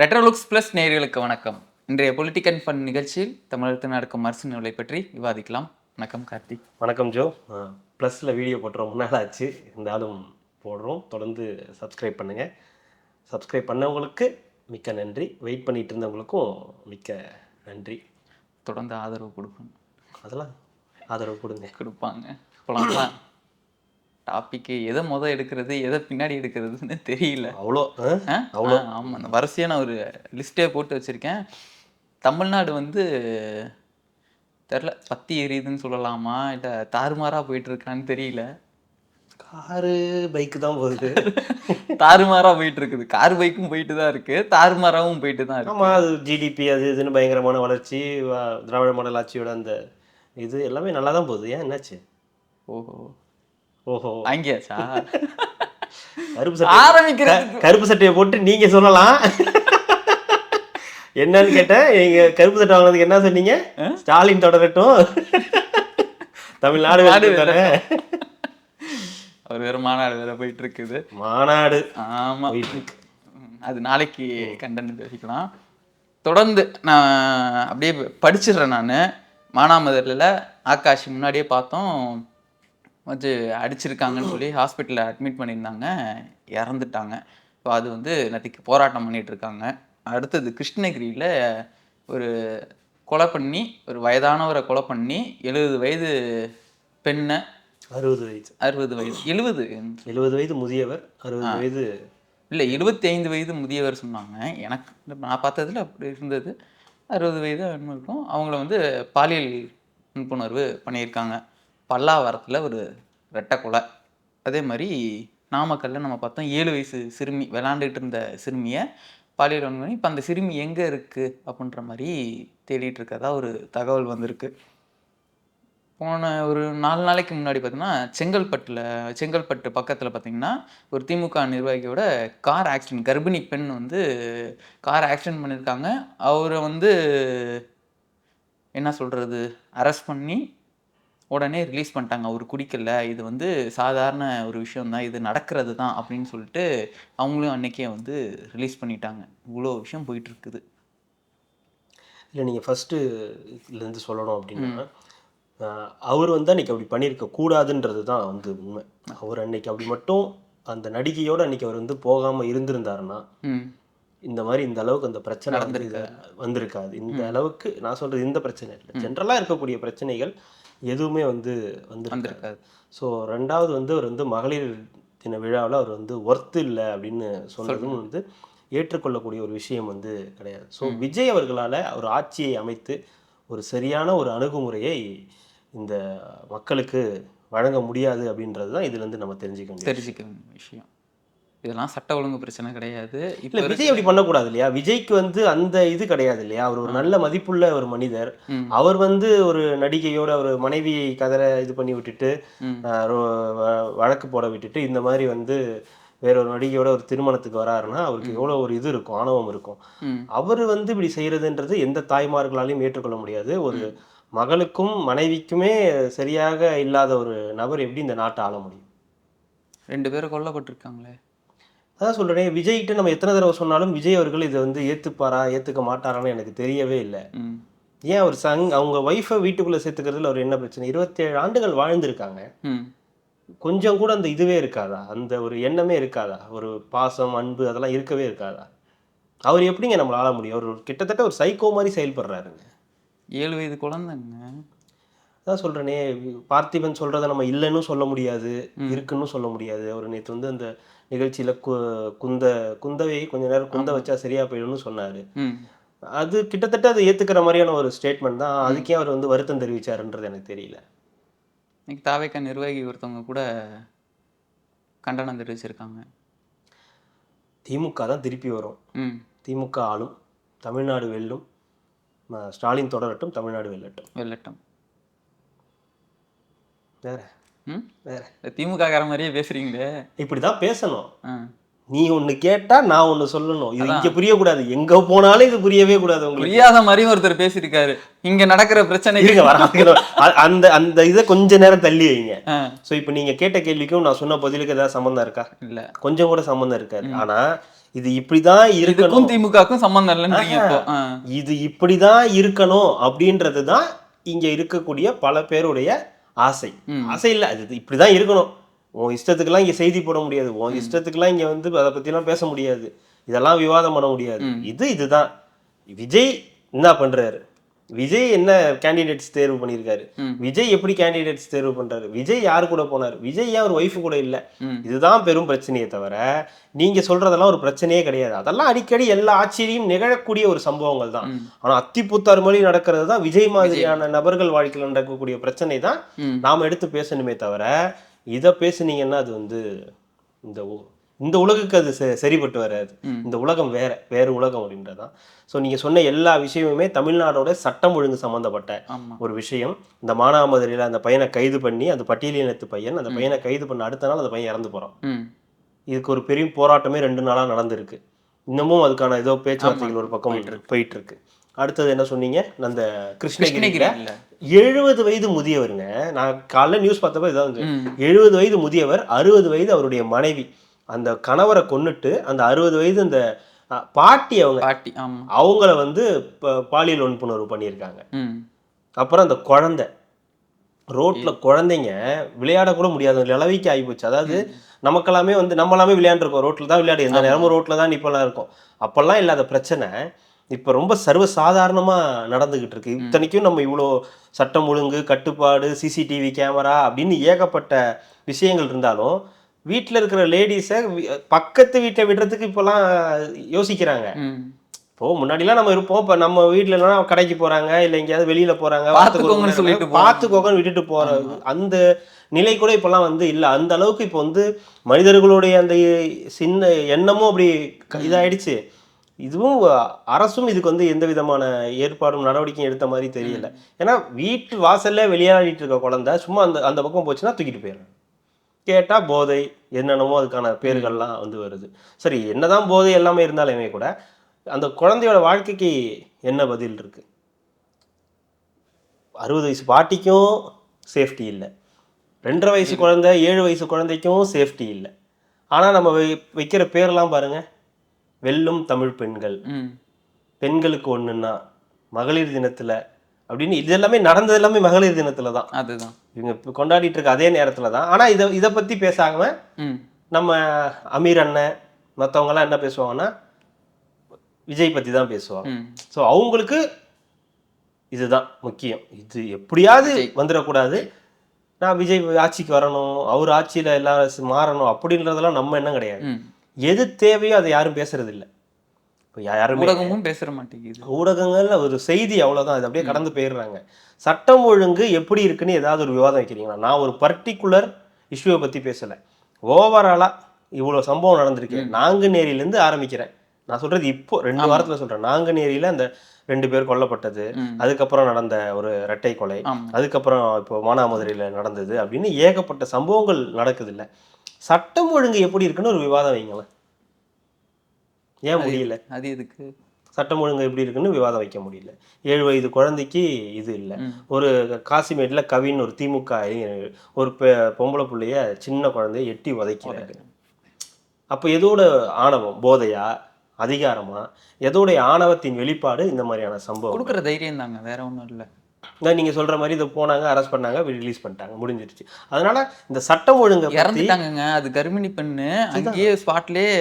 Retro looks plus நேயர்களுக்கு வணக்கம். இன்றைய பொலிட்டிக்கல் ஃபன் நிகழ்ச்சியில் தமிழகத்தில் நடக்கும் அரசு நிலை பற்றி விவாதிக்கலாம். வணக்கம் கார்த்திக். வணக்கம் ஜோ. ப்ளஸில் வீடியோ போட்டுறோம், முன்னால் ஆச்சு, இருந்தாலும் போடுறோம். தொடர்ந்து சப்ஸ்கிரைப் பண்ணுங்கள். சப்ஸ்கிரைப் பண்ணவங்களுக்கு மிக்க நன்றி, வெயிட் பண்ணிகிட்டு இருந்தவங்களுக்கும் மிக்க நன்றி. தொடர்ந்து ஆதரவு கொடுக்கணும். அதெல்லாம் ஆதரவு கொடுப்பாங்க. போலாங்களா? டாப்பிக்கு எதை எடுக்கிறது எதை பின்னாடி எடுக்கிறதுன்னு தெரியல. அவ்வளோ ஆமாம், அந்த வரிசையாக நான் ஒரு லிஸ்ட்டே போட்டு வச்சுருக்கேன். தமிழ்நாடு தெரில, பத்தி எரியுதுன்னு சொல்லலாமா, இல்லை தாறுமாறாக போயிட்டுருக்கான்னு தெரியல. காரு பைக்கு தான் போகுது, தாறுமாறாக போயிட்டு இருக்குது. கார் பைக்கும் போயிட்டு தான் இருக்குது, தாறுமாறாகவும் போயிட்டு தான் இருக்கு. ஆமாம், அது ஜிடிபி அது இதுன்னு பயங்கரமான வளர்ச்சி, திராவிட மாடல் ஆட்சியோட அந்த இது எல்லாமே நல்லா தான் போகுது. ஏன் என்னாச்சு? ஓஹோ ஓஹோ, வாங்கியாச்சா? கருப்பு சட்டையை போட்டு நீங்க சொல்லலாம். என்னன்னு கேட்டேன், நீங்க கருப்பு சட்டை வாங்கினதுக்கு என்ன சொன்னீங்க? ஸ்டாலின் தொடரட்டும், தமிழ்நாடு அவர் வேற மாநாடு வேற போயிட்டு இருக்குது. மாநாடு ஆமா, அது நாளைக்கு கண்டென்ட் பேசிக்கலாம். தொடர்ந்து நான் அப்படியே படிச்சிடுறேன். நான் மானாமதுரில் ஆகாஷ் முன்னாடியே பார்த்தோம், அடிச்சிருக்காங்கன்னு சொல்லி ஹாஸ்பிட்டலில் அட்மிட் பண்ணியிருந்தாங்க, இறந்துட்டாங்க. ஸோ அது நேற்றுக்கு போராட்டம் பண்ணிகிட்டு இருக்காங்க. அடுத்தது கிருஷ்ணகிரியில் ஒரு கொலை பண்ணி, ஒரு வயதானவரை கொலை பண்ணி 70 வயது பெண்ணை 60 வயது 70 வயது முதியவர், 60 வயது இல்லை 75 வயது முதியவர் சொன்னாங்க. எனக்கு நான் பார்த்ததில் அப்படி இருந்தது. 60 வயது இருக்கும். அவங்கள பாலியல் வன்புணர்வு பண்ணியிருக்காங்க. பல்லாவரத்தில் ஒரு ரெட்டை கொலை. அதே மாதிரி நாமக்கல்ல நம்ம பார்த்தோம், 7 வயசு சிறுமி விளாண்டுட்டு இருந்த சிறுமியை பாலியல் வன்முறை. இப்போ அந்த சிறுமி எங்கே இருக்குது அப்படின்ற மாதிரி தேடிட்டு இருக்கதா ஒரு தகவல் வந்திருக்கு. போன ஒரு 4 நாளைக்கு முன்னாடி பார்த்தீங்கன்னா செங்கல்பட்டு பக்கத்தில் பார்த்தீங்கன்னா ஒரு திமுக நிர்வாகியோட கார் ஆக்சிடென்ட், கர்ப்பிணி பெண் கார் ஆக்சிடென்ட் பண்ணியிருக்காங்க. அவரை என்ன சொல்கிறது, அரெஸ்ட் பண்ணி உடனே ரிலீஸ் பண்ணிட்டாங்க. அவர் குடிக்கல, இது சாதாரண ஒரு விஷயம்தான், இது நடக்கிறது தான் அப்படின்னு சொல்லிட்டு அவங்களும் அன்னைக்கே ரிலீஸ் பண்ணிட்டாங்க. இவ்வளோ விஷயம் போயிட்டு இருக்குது. இல்லை, நீங்கள் ஃபஸ்ட்டு இதுலேருந்து சொல்லணும் அப்படின்னா, அவர் அன்றைக்கி அப்படி பண்ணியிருக்க கூடாதுன்றது தான் உண்மை. அவர் அன்னைக்கு அப்படி மட்டும் அந்த நடிகையோடு அன்றைக்கி அவர் போகாமல் இருந்திருந்தாருன்னா இந்த மாதிரி இந்த அளவுக்கு அந்த பிரச்சனை வந்திருக்காது. இந்த அளவுக்கு நான் சொல்கிறது இந்த பிரச்சனை இல்லை, ஜென்ரலாக இருக்கக்கூடிய பிரச்சனைகள் எதுவுமே வந்திருக்காது. ஸோ ரெண்டாவது அவர் மகளிர் தின விழாவில் அவர் ஒர்த்து இல்லை அப்படின்னு சொன்னதும் ஏற்றுக்கொள்ளக்கூடிய ஒரு விஷயம் கிடையாது. ஸோ விஜய் அவர்களால் ஒரு ஆட்சியை அமைத்து ஒரு சரியான ஒரு அணுகுமுறையை இந்த மக்களுக்கு வழங்க முடியாது அப்படின்றது தான் இதுலேருந்து நம்ம தெரிஞ்சுக்க விஷயம். இதெல்லாம் சட்ட ஒழுங்கு பிரச்சனை கிடையாது. இல்லை, விஜய் அப்படி பண்ணக்கூடாது இல்லையா? விஜய்க்கு அந்த இது கிடையாது இல்லையா? அவர் ஒரு நல்ல மதிப்புள்ள ஒரு மனிதர். அவர் ஒரு நடிகையோட ஒரு மனைவி கதரை இது பண்ணி விட்டுட்டு, வழக்கு போட விட்டுட்டு, இந்த மாதிரி வேற ஒரு நடிகையோட ஒரு திருமணத்துக்கு வராருன்னா அவருக்கு எவ்வளோ ஒரு இது இருக்கும், ஆணவம் இருக்கும். அவர் இப்படி செய்யறதுன்றது எந்த தாய்மார்களாலையும் ஏற்றுக்கொள்ள முடியாது. ஒரு மகளுக்கும் மனைவிக்குமே சரியாக இல்லாத ஒரு நபர் எப்படி இந்த நாட்டை ஆள முடியும்? 2 பேரும் கொல்லப்பட்டிருக்காங்களே. அதான் சொல்கிறேன், விஜய்கிட்ட நம்ம எத்தனை தடவை சொன்னாலும் விஜய் அவர்கள் இதை ஏற்றுப்பாரா ஏற்றுக்க மாட்டாரான்னு எனக்கு தெரியவே இல்லை. ஏன் அவர் அவங்க ஒய்ஃபை வீட்டுக்குள்ளே சேர்த்துக்கிறதுல அவர் என்ன பிரச்சனை? 27 ஆண்டுகள் வாழ்ந்திருக்காங்க. கொஞ்சம் கூட அந்த இதுவே இருக்காதா? அந்த ஒரு எண்ணமே இருக்காதா? ஒரு பாசம், அன்பு அதெல்லாம் இருக்கவே இருக்காதா? அவர் எப்படிங்க நம்மளை ஆள முடியும்? அவர் கிட்டத்தட்ட ஒரு சைக்கோ மாதிரி செயல்படுறாருங்க. 7 வயது குழந்தைங்க. அதான் சொல்கிறேனே, பார்த்திபன் சொல்கிறத நம்ம இல்லைன்னு சொல்ல முடியாது, இருக்குன்னு சொல்ல முடியாது. அவர் நேற்று அந்த நிகழ்ச்சியில் குந்தவை கொஞ்ச நேரம் குந்த வச்சா சரியா போயிடும்னு சொன்னார். அது கிட்டத்தட்ட அதை ஏற்றுக்கிற மாதிரியான ஒரு ஸ்டேட்மெண்ட் தான். அதுக்கே அவர் வருத்தம் தெரிவிச்சாருன்றது எனக்கு தெரியல. இன்னைக்கு தாவேக்கா நிர்வாகி ஒருத்தவங்க கூட கண்டனம் தெரிவிச்சிருக்காங்க. திமுக தான் திருப்பி வரும், திமுக ஆளும், தமிழ்நாடு வெல்லும், ஸ்டாலின் தொடரட்டும், தமிழ்நாடு வெல்லட்டும். வேற திமுக கார மாதிரியே பேசுறீங்களே. இப்படிதான் பேசணும். நீ ஒண்ணு கேட்டா நான் ஒண்ணு சொல்லணும். இது இங்க புரியக்கூடாது, எங்க போனாலும் இது புரியவே கூடாது. உங்களுக்கு புரியாத மாதிரி ஒருத்தர் பேசியிருக்காரு. இங்க நடக்கிற பிரச்சனை அந்த அந்த இதை கொஞ்ச நேரம் தள்ளி வைங்க. சோ இப்ப நீங்க கேட்ட கேள்விக்கும் நான் சொன்ன பதிலுக்கு ஏதாவது சம்பந்தம் இருக்கா? இல்ல, கொஞ்சம் கூட சம்பந்தம் இருக்காது. ஆனா இது இப்படிதான் இருக்கணும், இதுக்கும் திமுகவுக்கும் சம்பந்தம் இல்லைன்றீங்க இப்போ. இது இப்படிதான் இருக்கணும் அப்படின்றது தான் இங்க இருக்கக்கூடிய பல பேருடைய ஆசை. ஆசை இல்லை, அது இப்படிதான் இருக்கணும். உன் இஷ்டத்துக்கெல்லாம் இங்க செய்தி போட முடியாது, உன் இஷ்டத்துக்கெல்லாம் இங்க வந்து அதை பத்திலாம் பேச முடியாது, இதெல்லாம் விவாதம் பண்ண முடியாது. இதுதான் விஜய் என்ன பண்றாரு, விஜய் என்ன கேண்டிடேட்ஸ் தேர்வு பண்ணியிருக்காரு, விஜய் எப்படி கேண்டிடேட்ஸ் தேர்வு பண்றாரு, விஜய் யாரு கூட போனார், விஜய் ஏன் ஒரு ஒய்ஃபு கூட இல்லை, இதுதான் பெரும் பிரச்சனையே தவிர நீங்க சொல்றதெல்லாம் ஒரு பிரச்சனையே கிடையாது. அதெல்லாம் அடிக்கடி எல்லா ஆட்சியிலையும் நிகழக்கூடிய ஒரு சம்பவங்கள் தான். ஆனா அத்திப்புத்தார் மொழி நடக்கிறது தான் விஜய் மாதிரியான நபர்கள் வாழ்க்கையில் நடக்கக்கூடிய பிரச்சனை தான் நாம எடுத்து பேசணுமே தவிர இதை பேசுனீங்கன்னா அது வந்து இந்த உலகுக்கு அது சரிப்பட்டு வராது. இந்த உலகம் வேறு உலகம் அப்படின்றதான். ஸோ நீங்கள் சொன்ன எல்லா விஷயமுமே தமிழ்நாடோட சட்டம் ஒழுங்கு சம்மந்தப்பட்ட ஒரு விஷயம். இந்த மானாமதுரையில் அந்த பையனை கைது பண்ணி, அந்த பட்டியலினத்து பையன், அந்த பையனை கைது பண்ண அடுத்த நாள் அந்த பையன் இறந்து போகிறான். இதுக்கு ஒரு பெரிய போராட்டமே 2 நாளாக நடந்திருக்கு. இன்னமும் அதுக்கான ஏதோ பேச்சுவார்த்தைகள் ஒரு பக்கம் போயிட்டு இருக்கு. அடுத்தது என்ன சொன்னீங்க, அந்த கிருஷ்ணகிரியில் 70 வயது முதியவருங்க. நான் காலைல நியூஸ் பார்த்தப்ப இதான் 70 வயது முதியவர், 60 வயது அவருடைய மனைவி. அந்த கணவரை கொன்னுட்டு அந்த 60 வயது அந்த பாட்டி அவங்கள வந்து பாலியல் வன்புணர்வு பண்ணியிருக்காங்க. அப்புறம் அந்த குழந்தை ரோட்ல, குழந்தைங்க விளையாட கூட முடியாத நிலவைக்கு ஆகிப்போச்சு. அதாவது நமக்கெல்லாமே வந்து நம்மளாமே விளையாண்டுருக்கோம், ரோட்ல தான் விளையாடு, எந்த நேரமும் ரோட்ல தான் இப்பெல்லாம் இருக்கும். அப்பெல்லாம் இல்லாத பிரச்சனை இப்போ ரொம்ப சர்வசாதாரணமாக நடந்துகிட்டு இருக்கு. இத்தனைக்கும் நம்ம இவ்வளோ சட்டம் ஒழுங்கு, கட்டுப்பாடு, சிசிடிவி கேமரா அப்படின்னு ஏகப்பட்ட விஷயங்கள் இருந்தாலும் வீட்டில் இருக்கிற லேடிஸை பக்கத்து வீட்டை விடுறதுக்கு இப்போலாம் யோசிக்கிறாங்க. இப்போ முன்னாடிலாம் நம்ம இருப்போம், இப்போ நம்ம வீட்டில் இல்லைன்னா கடைக்கு போகிறாங்க, இல்லை எங்கேயாவது வெளியில் போகிறாங்க, பார்த்துக்கோங்கன்னு விட்டுட்டு போகிற அந்த நிலை கூட இப்போலாம் வந்து இல்லை. அந்த அளவுக்கு இப்போ வந்து மனிதர்களுடைய அந்த சின்ன எண்ணமும் அப்படி இதாகிடுச்சு. இதுவும் அரசும் இதுக்கு வந்து எந்த விதமான ஏற்பாடும் நடவடிக்கையும் எடுத்த மாதிரி தெரியல. ஏன்னா வீட்டு வாசல்ல விளையாடிட்டு இருக்க குழந்தை சும்மா அந்த பக்கம் போச்சுன்னா தூக்கிட்டு போயிடுறாங்க. கேட்டால் போதை என்னென்னமோ அதுக்கான பேர்கள்லாம் வந்து வருது. சரி, என்னதான் போதை எல்லாமே இருந்தாலுமே கூட அந்த குழந்தையோட வாழ்க்கைக்கு என்ன பதில் இருக்கு? 60 வயசு பாட்டிக்கும் சேஃப்டி இல்லை, 2.5 வயசு குழந்தை, 7 வயசு குழந்தைக்கும் சேஃப்டி இல்லை. ஆனால் நம்ம வைக்கிற பேரெல்லாம் பாருங்க, வெல்லும் தமிழ் பெண்கள், பெண்களுக்கு ஒண்ணுன்னா, மகளிர் தினத்துல அப்படின்னு. இது எல்லாமே நடந்தது எல்லாமே மகளிர் தினத்துல தான். அதுதான் இவங்க கொண்டாடிட்டு இருக்க அதே நேரத்துல தான். ஆனா இதை பத்தி பேசாம நம்ம அமீர் அண்ணன் மற்றவங்க எல்லாம் என்ன பேசுவாங்கன்னா விஜய் பத்தி தான் பேசுவாங்க. ஸோ அவங்களுக்கு இதுதான் முக்கியம், இது எப்படியாவது வந்துடக்கூடாது, நான் விஜய் ஆட்சிக்கு வரணும், அவர் ஆட்சியில எல்லாம் மாறணும் அப்படின்றதெல்லாம் நம்ம எண்ணம் கிடையாது. எது தேவையோ அதை யாரும் பேசுறது இல்லை. இப்போ யாருமே ஊடகமும் பேசுற மாட்டேங்குது. ஊடகங்கள்ல ஒரு செய்தி அவ்வளோதான், அது அப்படியே கடந்து போயிடுறாங்க. சட்டம் ஒழுங்கு எப்படி இருக்குன்னு ஏதாவது ஒரு விவாதம் வைக்கிறீங்களா? நான் ஒரு பர்டிகுலர் இஷ்யூவை பற்றி பேசலை, ஓவராலாக இவ்வளோ சம்பவம் நடந்திருக்கு. நாங்குநேரியிலேருந்து ஆரம்பிக்கிறேன். நான் சொல்கிறது இப்போ 2 வாரத்தில் சொல்கிறேன். நாங்குநேரியில் அந்த 2 பேர் கொல்லப்பட்டது, அதுக்கப்புறம் நடந்த ஒரு இரட்டை கொலை, அதுக்கப்புறம் இப்போ மானாமதுரையில் நடந்தது அப்படின்னு ஏகப்பட்ட சம்பவங்கள் நடக்குது. இல்லை, சட்டம் ஒழுங்கு எப்படி இருக்குன்னு ஒரு விவாதம் வைங்களேன். ஏன் முடியல? அது எதுக்கு? சட்டம் ஒழுங்கு எப்படி இருக்குன்னு விவாதம் வைக்க முடியல. 7 வயது குழந்தைக்கு இது இல்லை. ஒரு காசிமேட்டில் கவின் ஒரு திமுக ஒரு பொம்பளை பிள்ளைய, சின்ன குழந்தைய எட்டி உதைக்கிறாரு. அப்போ எதோட ஆணவம்? போதையா, அதிகாரமா? எதோடைய ஆணவத்தின் வெளிப்பாடு இந்த மாதிரியான சம்பவம்? கொடுக்குற தைரியம் தாங்க, வேற ஒன்றும் இல்லை. நீங்க சொல்ற மாதிரி இதை போனாங்க, அரெஸ்ட் பண்ணாங்க, ரிலீஸ் பண்ணிட்டாங்க, முடிஞ்சிருச்சு. அதனால இந்த சட்டம் ஒழுங்கு இறந்துட்டாங்க. அது கர்ப்பிணி பெண்ணு அங்கேயே ஸ்பாட்லேயே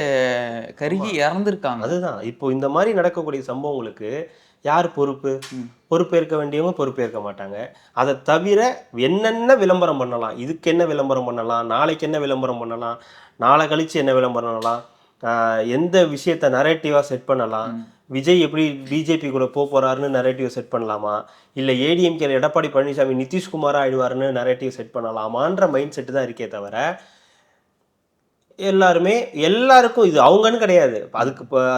கருகி இறந்துருக்காங்க. அதுதான் இப்போ இந்த மாதிரி நடக்கக்கூடிய சம்பவங்களுக்கு யார் பொறுப்பு? பொறுப்பேற்க வேண்டியவங்க பொறுப்பேற்க மாட்டாங்க. அதை தவிர என்னென்ன விளம்பரம் பண்ணலாம், இதுக்கு என்ன விளம்பரம் பண்ணலாம், நாளைக்கு என்ன விளம்பரம் பண்ணலாம், நாளை கழிச்சு என்ன விளம்பரம் பண்ணலாம், எந்த விஷயத்த நரேட்டிவா செட் பண்ணலாம், விஜய் எப்படி பிஜேபி கூட போறாருன்னு நரேட்டிவ் செட் பண்ணலாமா, இல்லை ஏடிஎம்கே எடப்பாடி பழனிசாமி நிதிஷ்குமாரா ஆயிடுவாருன்னு நரேட்டிவ் செட் பண்ணலாமான்ற மைண்ட் செட்டு தான் இருக்கே தவிர எல்லாருக்கும் இது அவங்கன்னு கிடையாது.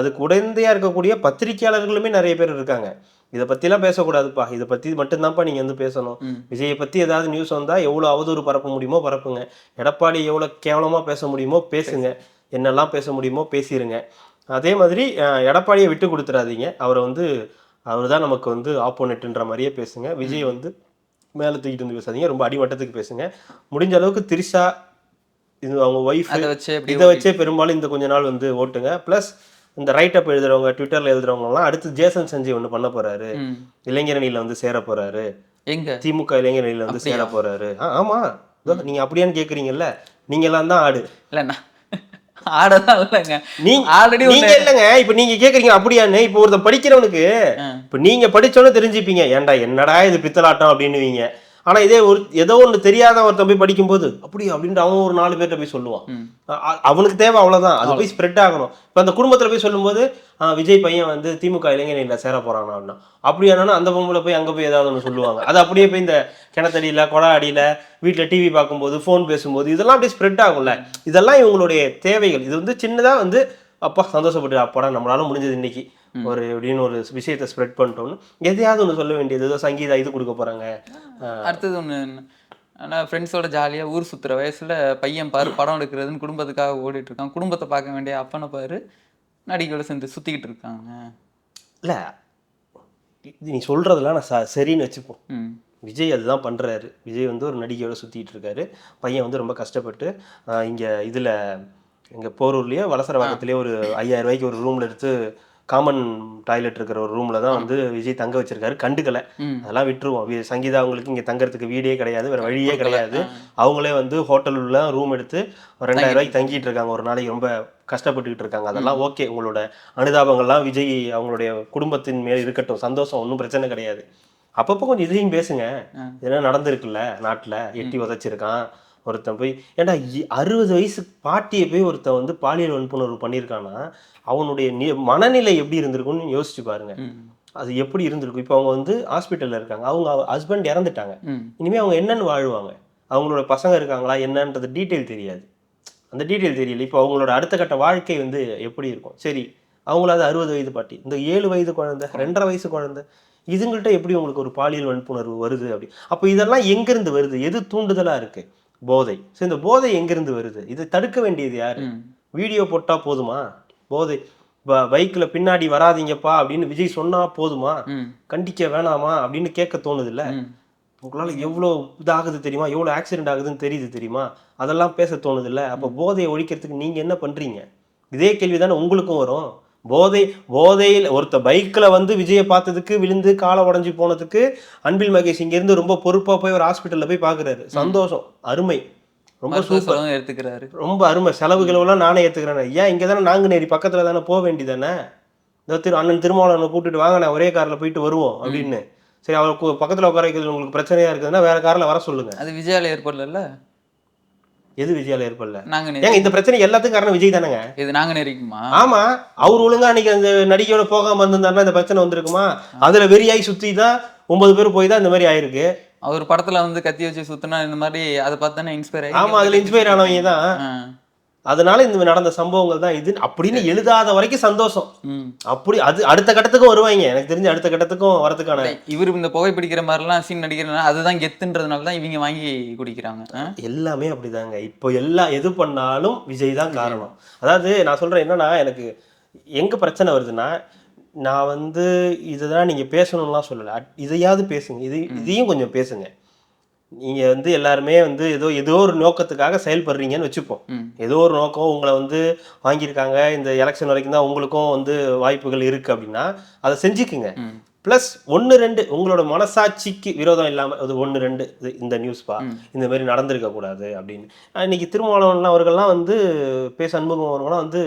அதுக்கு உடந்தையா இருக்கக்கூடிய பத்திரிகையாளர்களுமே நிறைய பேர் இருக்காங்க. இதை பற்றிலாம் பேசக்கூடாதுப்பா, இதை பற்றி மட்டும்தான்ப்பா நீங்கள் வந்து பேசணும், விஜயை பற்றி ஏதாவது நியூஸ் வந்தால் எவ்வளோ அவதூறு பரப்ப முடியுமோ பரப்புங்க, எடப்பாடி எவ்வளோ கேவலமாக பேச முடியுமோ பேசுங்க, என்னெல்லாம் பேச முடியுமோ பேசிடுங்க. அதே மாதிரி எடப்பாடியை விட்டு கொடுத்துடாதீங்க, அவர் தான் நமக்கு வந்து ஆப்போனெட்டுன்ற மாதிரியே பேசுங்க. விஜய் வந்து மேலே தூக்கிட்டு வந்து பேசாதீங்க, ரொம்ப அடிமட்டத்துக்கு பேசுங்க. முடிஞ்ச அளவுக்கு திரிஷா இது அவங்க ஒய்ஃப் அதை வச்சு எப்படி இதை வச்சே பெரும்பாலும் இந்த கொஞ்ச நாள் வந்து ஓட்டுங்க. ப்ளஸ் இந்த ரைட் அப் எழுதுறவங்க, ட்விட்டர்ல எழுதுறவங்கலாம் அடுத்து ஜேசன் சஞ்சய் ஒன்று பண்ண போறாரு, இளைஞரணியில வந்து சேர போறாரு, எங்க திமுக இளைஞரணியில வந்து சேர போறாரு. ஆமா, நீங்க அப்படியான்னு கேக்குறீங்கல்ல, நீங்க எல்லாம் தான் ஆடு. இல்லைண்ணா ஆடதான் இல்லைங்க, நீங்க ஆல்ரெடி நீங்க இல்லைங்க. இப்ப நீங்க கேக்குறீங்க அப்படியான்னு. இப்ப ஒருத்தன் படிக்கிறவனுக்கு இப்ப நீங்க படிச்சோன்னு தெரிஞ்சுப்பீங்க, ஏன்டா என்னடா இது பித்தலாட்டம் அப்படின்னுவீங்க. ஆனா இதே ஒரு ஏதோ ஒண்ணு தெரியாத ஒருத்தன் போய் படிக்கும்போது அப்படியே அப்படின்ட்டு அவன் ஒரு 4 பேர்கிட்ட போய் சொல்லுவான். அவனுக்கு தேவை அவ்வளவுதான், அது போய் ஸ்ப்ரெட் ஆகணும். இப்ப அந்த குடும்பத்துல போய் சொல்லும்போது விஜய் பையன் வந்து திமுக இளைஞர்ல சேர போறானா அப்படின்னா, அப்படியானா அந்த பொம்பளை போய் அங்க போய் ஏதாவது ஒன்று சொல்லுவாங்க. அது அப்படியே போய் இந்த கிணத்தடியில கொடை அடியில வீட்டுல டிவி பார்க்கும்போது ஃபோன் பேசும்போது இதெல்லாம் அப்படியே ஸ்ப்ரெட் ஆகும்ல. இதெல்லாம் இவங்களுடைய தேவைகள். இது வந்து சின்னதா வந்து அப்பா சந்தோஷப்பட்டு அப்பாடா நம்மளால முடிஞ்சது இன்னைக்கு ஒரு எப்படின்னு ஒரு விஷயத்தை ஸ்ப்ரெட் பண்ணிட்டோம்னு எதையாவது ஒன்று சொல்ல வேண்டியது. ஏதோ சங்கீதா இது கொடுக்க போறாங்க. அடுத்தது ஒன்று, ஆனால் ஃப்ரெண்ட்ஸோட ஜாலியாக ஊர் சுற்றுற வயசில் பையன் பாரு படம் எடுக்கிறதுன்னு குடும்பத்துக்காக ஓடிட்டு இருக்கான். குடும்பத்தை பார்க்க வேண்டிய அப்பனை பாரு நடிகளோட சேர்ந்து சுற்றிக்கிட்டு இருக்காங்க. இல்லை இது நீ சொல்றதெல்லாம் நான் சரின்னு வச்சுப்போம். விஜய் அதுதான் பண்றாரு. விஜய் வந்து ஒரு நடிகையோட சுத்திட்டு இருக்காரு. பையன் வந்து ரொம்ப கஷ்டப்பட்டு இங்க இதுல எங்க போரூர்லயே வலசரவாக்கத்திலேயே ஒரு 5000 ரூபாய்க்கு ஒரு ரூம்ல எடுத்து காமன் டாய்லெட் இருக்கிற ஒரு ரூம்ல தான் வந்து விஜய் தங்க வச்சிருக்காரு. கண்டுக்கல, அதெல்லாம் விட்டுருவோம். சங்கீதா அவங்களுக்கு இங்க தங்கறதுக்கு வீடே கிடையாது, வேற வழியே கிடையாது. அவங்களே வந்து ஹோட்டல்ல ரூம் எடுத்து ஒரு 2000 ரூபாய்க்கு தங்கிட்டு இருக்காங்க ஒரு நாளைக்கு. ரொம்ப கஷ்டப்பட்டுக்கிட்டு இருக்காங்க. அதெல்லாம் ஓகே, உங்களோட அனுதாபங்கள்லாம் விஜய் அவங்களுடைய குடும்பத்தின் மேல் இருக்கட்டும், சந்தோஷம், ஒன்றும் பிரச்சனை கிடையாது. அப்பப்போ கொஞ்சம் இதையும் பேசுங்க. இதெல்லாம் நடந்திருக்குல்ல நாட்டுல, எட்டி உதைச்சிருக்கான் ஒருத்தன் போய். ஏன்டா 60 வயசு பாட்டியை போய் ஒருத்தன் வந்து பாலியல் வன்புணர்வு பண்ணியிருக்கான்னா அவனுடைய மனநிலை எப்படி இருந்திருக்கும்னு யோசிச்சு பாருங்க. அது எப்படி இருந்திருக்கும். இப்போ அவங்க வந்து ஹாஸ்பிட்டல்ல இருக்காங்க, அவங்க ஹஸ்பண்ட் இறந்துட்டாங்க. இனிமே அவங்க என்னன்னு வாழ்வாங்க, அவங்களோட பசங்க இருக்காங்களா என்னன்றது டீட்டெயில் தெரியாது. அந்த டீட்டெயில் தெரியல. இப்போ அவங்களோட அடுத்த கட்ட வாழ்க்கை வந்து எப்படி இருக்கும். சரி, அவங்களாவது 60 வயது பாட்டி, இந்த 7 வயது குழந்தை, 2.5 வயசு குழந்தை, இதுங்கள்ட்ட எப்படி உங்களுக்கு ஒரு பாலியல் வன்புணர்வு வருது அப்படி. அப்போ இதெல்லாம் எங்கிருந்து வருது, எது தூண்டுதலா இருக்கு? போதை. ஸோ இந்த போதை எங்கிருந்து வருது, இதை தடுக்க வேண்டியது யாரு? வீடியோ போட்டா போதுமா? போதை பைக்ல பின்னாடி வராதிங்கப்பா அப்படின்னு விஜய் சொன்னா போதுமா? கண்டிக்க வேணாமா அப்படின்னு கேட்க தோணுது இல்ல? உங்களால எவ்வளோ இதாகுது தெரியுமா, எவ்வளோ ஆக்சிடென்ட் ஆகுதுன்னு தெரியுது தெரியுமா, அதெல்லாம் பேச தோணுது இல்லை? அப்போ போதையை ஒழிக்கிறதுக்கு நீங்க என்ன பண்றீங்க? இதே கேள்வி தானே உங்களுக்கும் வரும். போதையில் ஒருத்த பைக்ல வந்து விஜயை பார்த்ததுக்கு விழுந்து காலை உடஞ்சி போனதுக்கு அன்பில் மகேஷ் இங்க இருந்து ரொம்ப பொறுப்பா போய் ஒரு ஹாஸ்பிட்டல்ல போய் பாக்குறாரு. சந்தோஷம், அருமை, ரொம்ப சூப்பர், எடுத்துக்கிறாரு, ரொம்ப அருமை. செலவுகளெல்லாம் நானே ஏத்துக்கிறேன். ஏன் இங்க தானே நாங்குநேரி பக்கத்துல தானே போக வேண்டியதானே? அண்ணன் திருமாவளவனை கூட்டிட்டு வாங்க, நான் ஒரே கார்ல போயிட்டு வருவோம் அப்படின்னு. சரி, அவருக்கு பக்கத்துல உட்கார வைக்கிறது உங்களுக்கு பிரச்சனையா இருக்குதுன்னா வேற கார்ல வர சொல்லுங்க. அது விஜயால ஏற்படல. எது விஜயால ஏற்படல? ஏங்க இந்த பிரச்சனை எல்லாத்துக்கும் காரணம் விஜய் தானேங்க. இது நாங்குநேரிக்குமா? ஆமா, அவர் ஒழுங்கா அன்னைக்கு அந்த நடிகையோட போகாம இருந்திருந்தாருன்னா இந்த பிரச்சனை வந்திருக்குமா? அதுல வெறியாய் சுத்தி தான் 9 பேர் போய் தான் இந்த மாதிரி ஆயிருக்கு. அவர் படத்துல வந்து கத்தி வச்சு சுத்தினா இந்த மாதிரி அதை பார்த்து தானே இன்ஸ்பயர் ஆகி. ஆமா, அதுல இன்ஸ்பயர் ஆனவங்க தான். அதனால இந்த நடந்த சம்பவங்கள் தான் இது அப்படின்னு எழுதாத வரைக்கும் சந்தோஷம். அப்படி அது அடுத்த கட்டத்துக்கும் வருவாங்க. எனக்கு தெரிஞ்சு அடுத்த கட்டத்துக்கும் வரதுக்கான இவரு இந்த புகை பிடிக்கிற மாதிரிலாம் சீன் நடிக்கிறதுனால அதுதான் கெத்துன்றதுனால தான் இவங்க வாங்கி குடிக்கிறாங்க. எல்லாமே அப்படிதாங்க. இப்போ எது பண்ணாலும் விஜய் தான் காரணம். அதாவது நான் சொல்றேன் என்னன்னா, எனக்கு எங்க பிரச்சனை வருதுன்னா, நான் வந்து இதுதான் நீங்க பேசணும்லாம் சொல்லலை, இதையாவது பேசுங்க, இதையும் கொஞ்சம் பேசுங்க. நீங்க வந்து எல்லாருமே வந்து ஏதோ ஒரு நோக்கத்துக்காக செயல்படுறீங்கன்னு வச்சுப்போம். ஏதோ ஒரு நோக்கம் உங்களை வந்து வாங்கியிருக்காங்க, இந்த எலெக்ஷன் வரைக்கும் தான் உங்களுக்கும் வந்து வாய்ப்புகள் இருக்கு அப்படின்னா அதை செஞ்சுக்குங்க. பிளஸ் 1-2 உங்களோட மனசாட்சிக்கு விரோதம் இல்லாம அது 1-2 இந்த நியூஸ்பா இந்த மாதிரி நடந்திருக்க கூடாது அப்படின்னு. இன்னைக்கு திருமாவளவன் அவர்கள்லாம் வந்து சண்முகம் அவர்கள்லாம் வந்து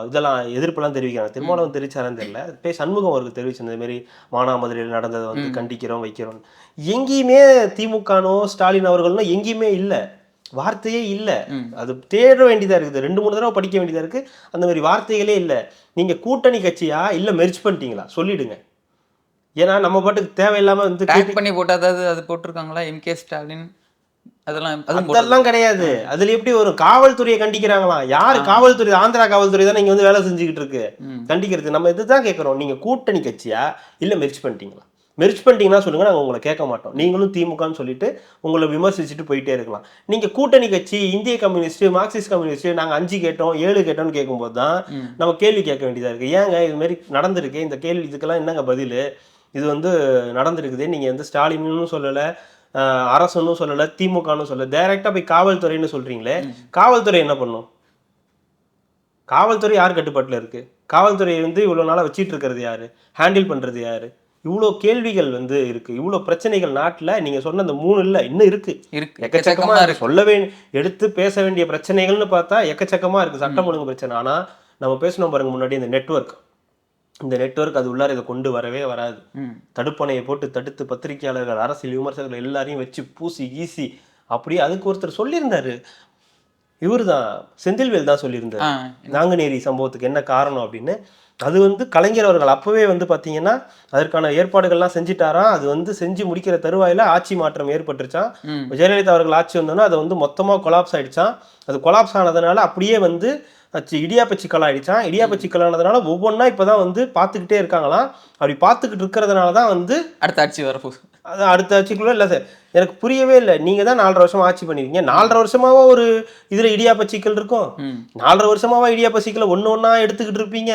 இதெல்லாம் எதிர்ப்பெல்லாம் தெரிவிக்கிறாங்க. திருமாவளவன் தெரிவிச்சாரான்னு தெரியல, சண்முகம் அவருக்கு தெரிவிச்சு இந்த மாதிரி மானாமதுரையில் நடந்ததை வந்து கண்டிக்கிறோம் வைக்கிறோம். எங்கேயுமே திமுகனோ ஸ்டாலின் அவர்கள்னோ எங்கேயுமே இல்லை, வார்த்தையே இல்லை. அது தேட வேண்டியதா இருக்குது, 2-3 தடவை படிக்க வேண்டியதா இருக்கு. அந்த மாதிரி வார்த்தைகளே இல்லை. நீங்க கூட்டணி கட்சியா இல்ல மெர்ஜ் பண்ணிட்டீங்களா சொல்லிடுங்க. ஏன்னா நம்ம பாட்டுக்கு தேவையில்லாம வந்து டேக் பண்ணி போட்டாதாவது அது போட்டிருக்காங்களா எம்கே ஸ்டாலின் அதெல்லாம் கிடையாது. அதுல எப்படி ஒரு காவல்துறையை கண்டிக்கிறாங்களாம்? யாரு காவல்துறை? ஆந்திரா காவல்துறை தான் இங்க வந்து வேலை செஞ்சுக்கிட்டு இருக்கு கண்டிக்கிறது. நம்ம இதுதான் கேட்கறோம், நீங்க கூட்டணி கட்சியா இல்ல மெர்ஜ் பண்ணிட்டீங்களா? மெர்ஜ் பண்ணிட்டீங்கன்னா சொல்லுங்க, நாங்கள் உங்களை கேட்க மாட்டோம். நீங்களும் திமுகன்னு சொல்லிட்டு உங்களை விமர்சிச்சுட்டு போயிட்டே இருக்கலாம். நீங்க கூட்டணி கட்சி, இந்திய கம்யூனிஸ்ட், மார்க்சிஸ்ட் கம்யூனிஸ்ட், நாங்க 5 கேட்டோம் 7 கேட்டோம்னு கேட்கும்போது தான் நம்ம கேள்வி கேட்க வேண்டியதா இருக்கு. ஏங்க இது மாதிரி நடந்திருக்கு, இந்த கேள்வி இதுக்கெல்லாம் என்னங்க பதில்? இது வந்து நடந்திருக்குது, நீங்க வந்து ஸ்டாலின்னு சொல்லலை, அரசுன்னு சொல்லலை, திமுகன்னு சொல்லலை, டைரக்டா போய் காவல்துறைன்னு சொல்றீங்களே, காவல்துறை என்ன பண்ணும்? காவல்துறை யார் கட்டுப்பாட்டில் இருக்கு? காவல்துறையை வந்து இவ்வளோ நாளாக வச்சிட்டு இருக்கிறது யாரு? ஹேண்டில் பண்றது யாரு? இவ்வளோ கேள்விகள் வந்து இருக்கு, இவ்வளோ பிரச்சனைகள் நாட்டில். நீங்க சொன்ன அந்த 3 இல்லை, இன்னும் இருக்கு, எக்கச்சக்கமா இருக்கு. சொல்லவே எடுத்து பேச வேண்டிய பிரச்சனைகள்னு பார்த்தா எக்கச்சக்கமா இருக்கு. சட்டம் ஒழுங்கு பிரச்சனை. ஆனா நம்ம பேசணும் பாருங்க முன்னாடி, இந்த நெட்வொர்க் அது உள்ளார இதை கொண்டு வரவே வராது. தடுப்பணையை போட்டு தடுத்து பத்திரிகையாளர்கள், அரசியல் விமர்சகர்கள் எல்லாரையும் வச்சு பூசி கீசி அப்படியே. அதுக்கு ஒருத்தர் சொல்லியிருந்தாரு, இவர் தான் செந்தில்வேல் தான் சொல்லியிருந்தாரு, நாங்குநேரி சம்பவத்துக்கு என்ன காரணம் அப்படின்னு. அது வந்து கலைஞர் அவர்கள் அப்பவே வந்து பார்த்தீங்கன்னா அதற்கான ஏற்பாடுகள்லாம் செஞ்சுட்டாராம். அது வந்து செஞ்சு முடிக்கிற தருவாயில ஆட்சி மாற்றம் ஏற்பட்டுருச்சான். ஜெயலலிதா அவர்கள் ஆட்சி வந்தோன்னா அதை வந்து மொத்தமாக கொலாப்ஸ் ஆயிடுச்சான். அது கொலாப்ஸ் ஆனதுனால அப்படியே வந்து இடியாப்ப சிக்கல் ஆயிடுச்சான். இடியாப்ப சிக்கல் ஆனதுனால ஒவ்வொன்றா இப்போதான் வந்து பார்த்துக்கிட்டே இருக்காங்களாம். அப்படி பார்த்துக்கிட்டு இருக்கிறதுனால தான் வந்து அடுத்த ஆட்சி வரப்போகுது. அது அடுத்த ஆட்சிக்குள்ள இல்லை சார், எனக்கு புரியவே இல்லை. நீங்க தான் 4.5 வருஷமா ஆட்சி பண்ணிருக்கீங்க. 4.5 வருஷமாவா ஒரு இதுல இடியாப்ப சிக்கல் இருக்கும்? 4.5 வருஷமாவா இடியாப்ப சிக்கலை ஒண்ணா எடுத்துக்கிட்டு இருப்பீங்க?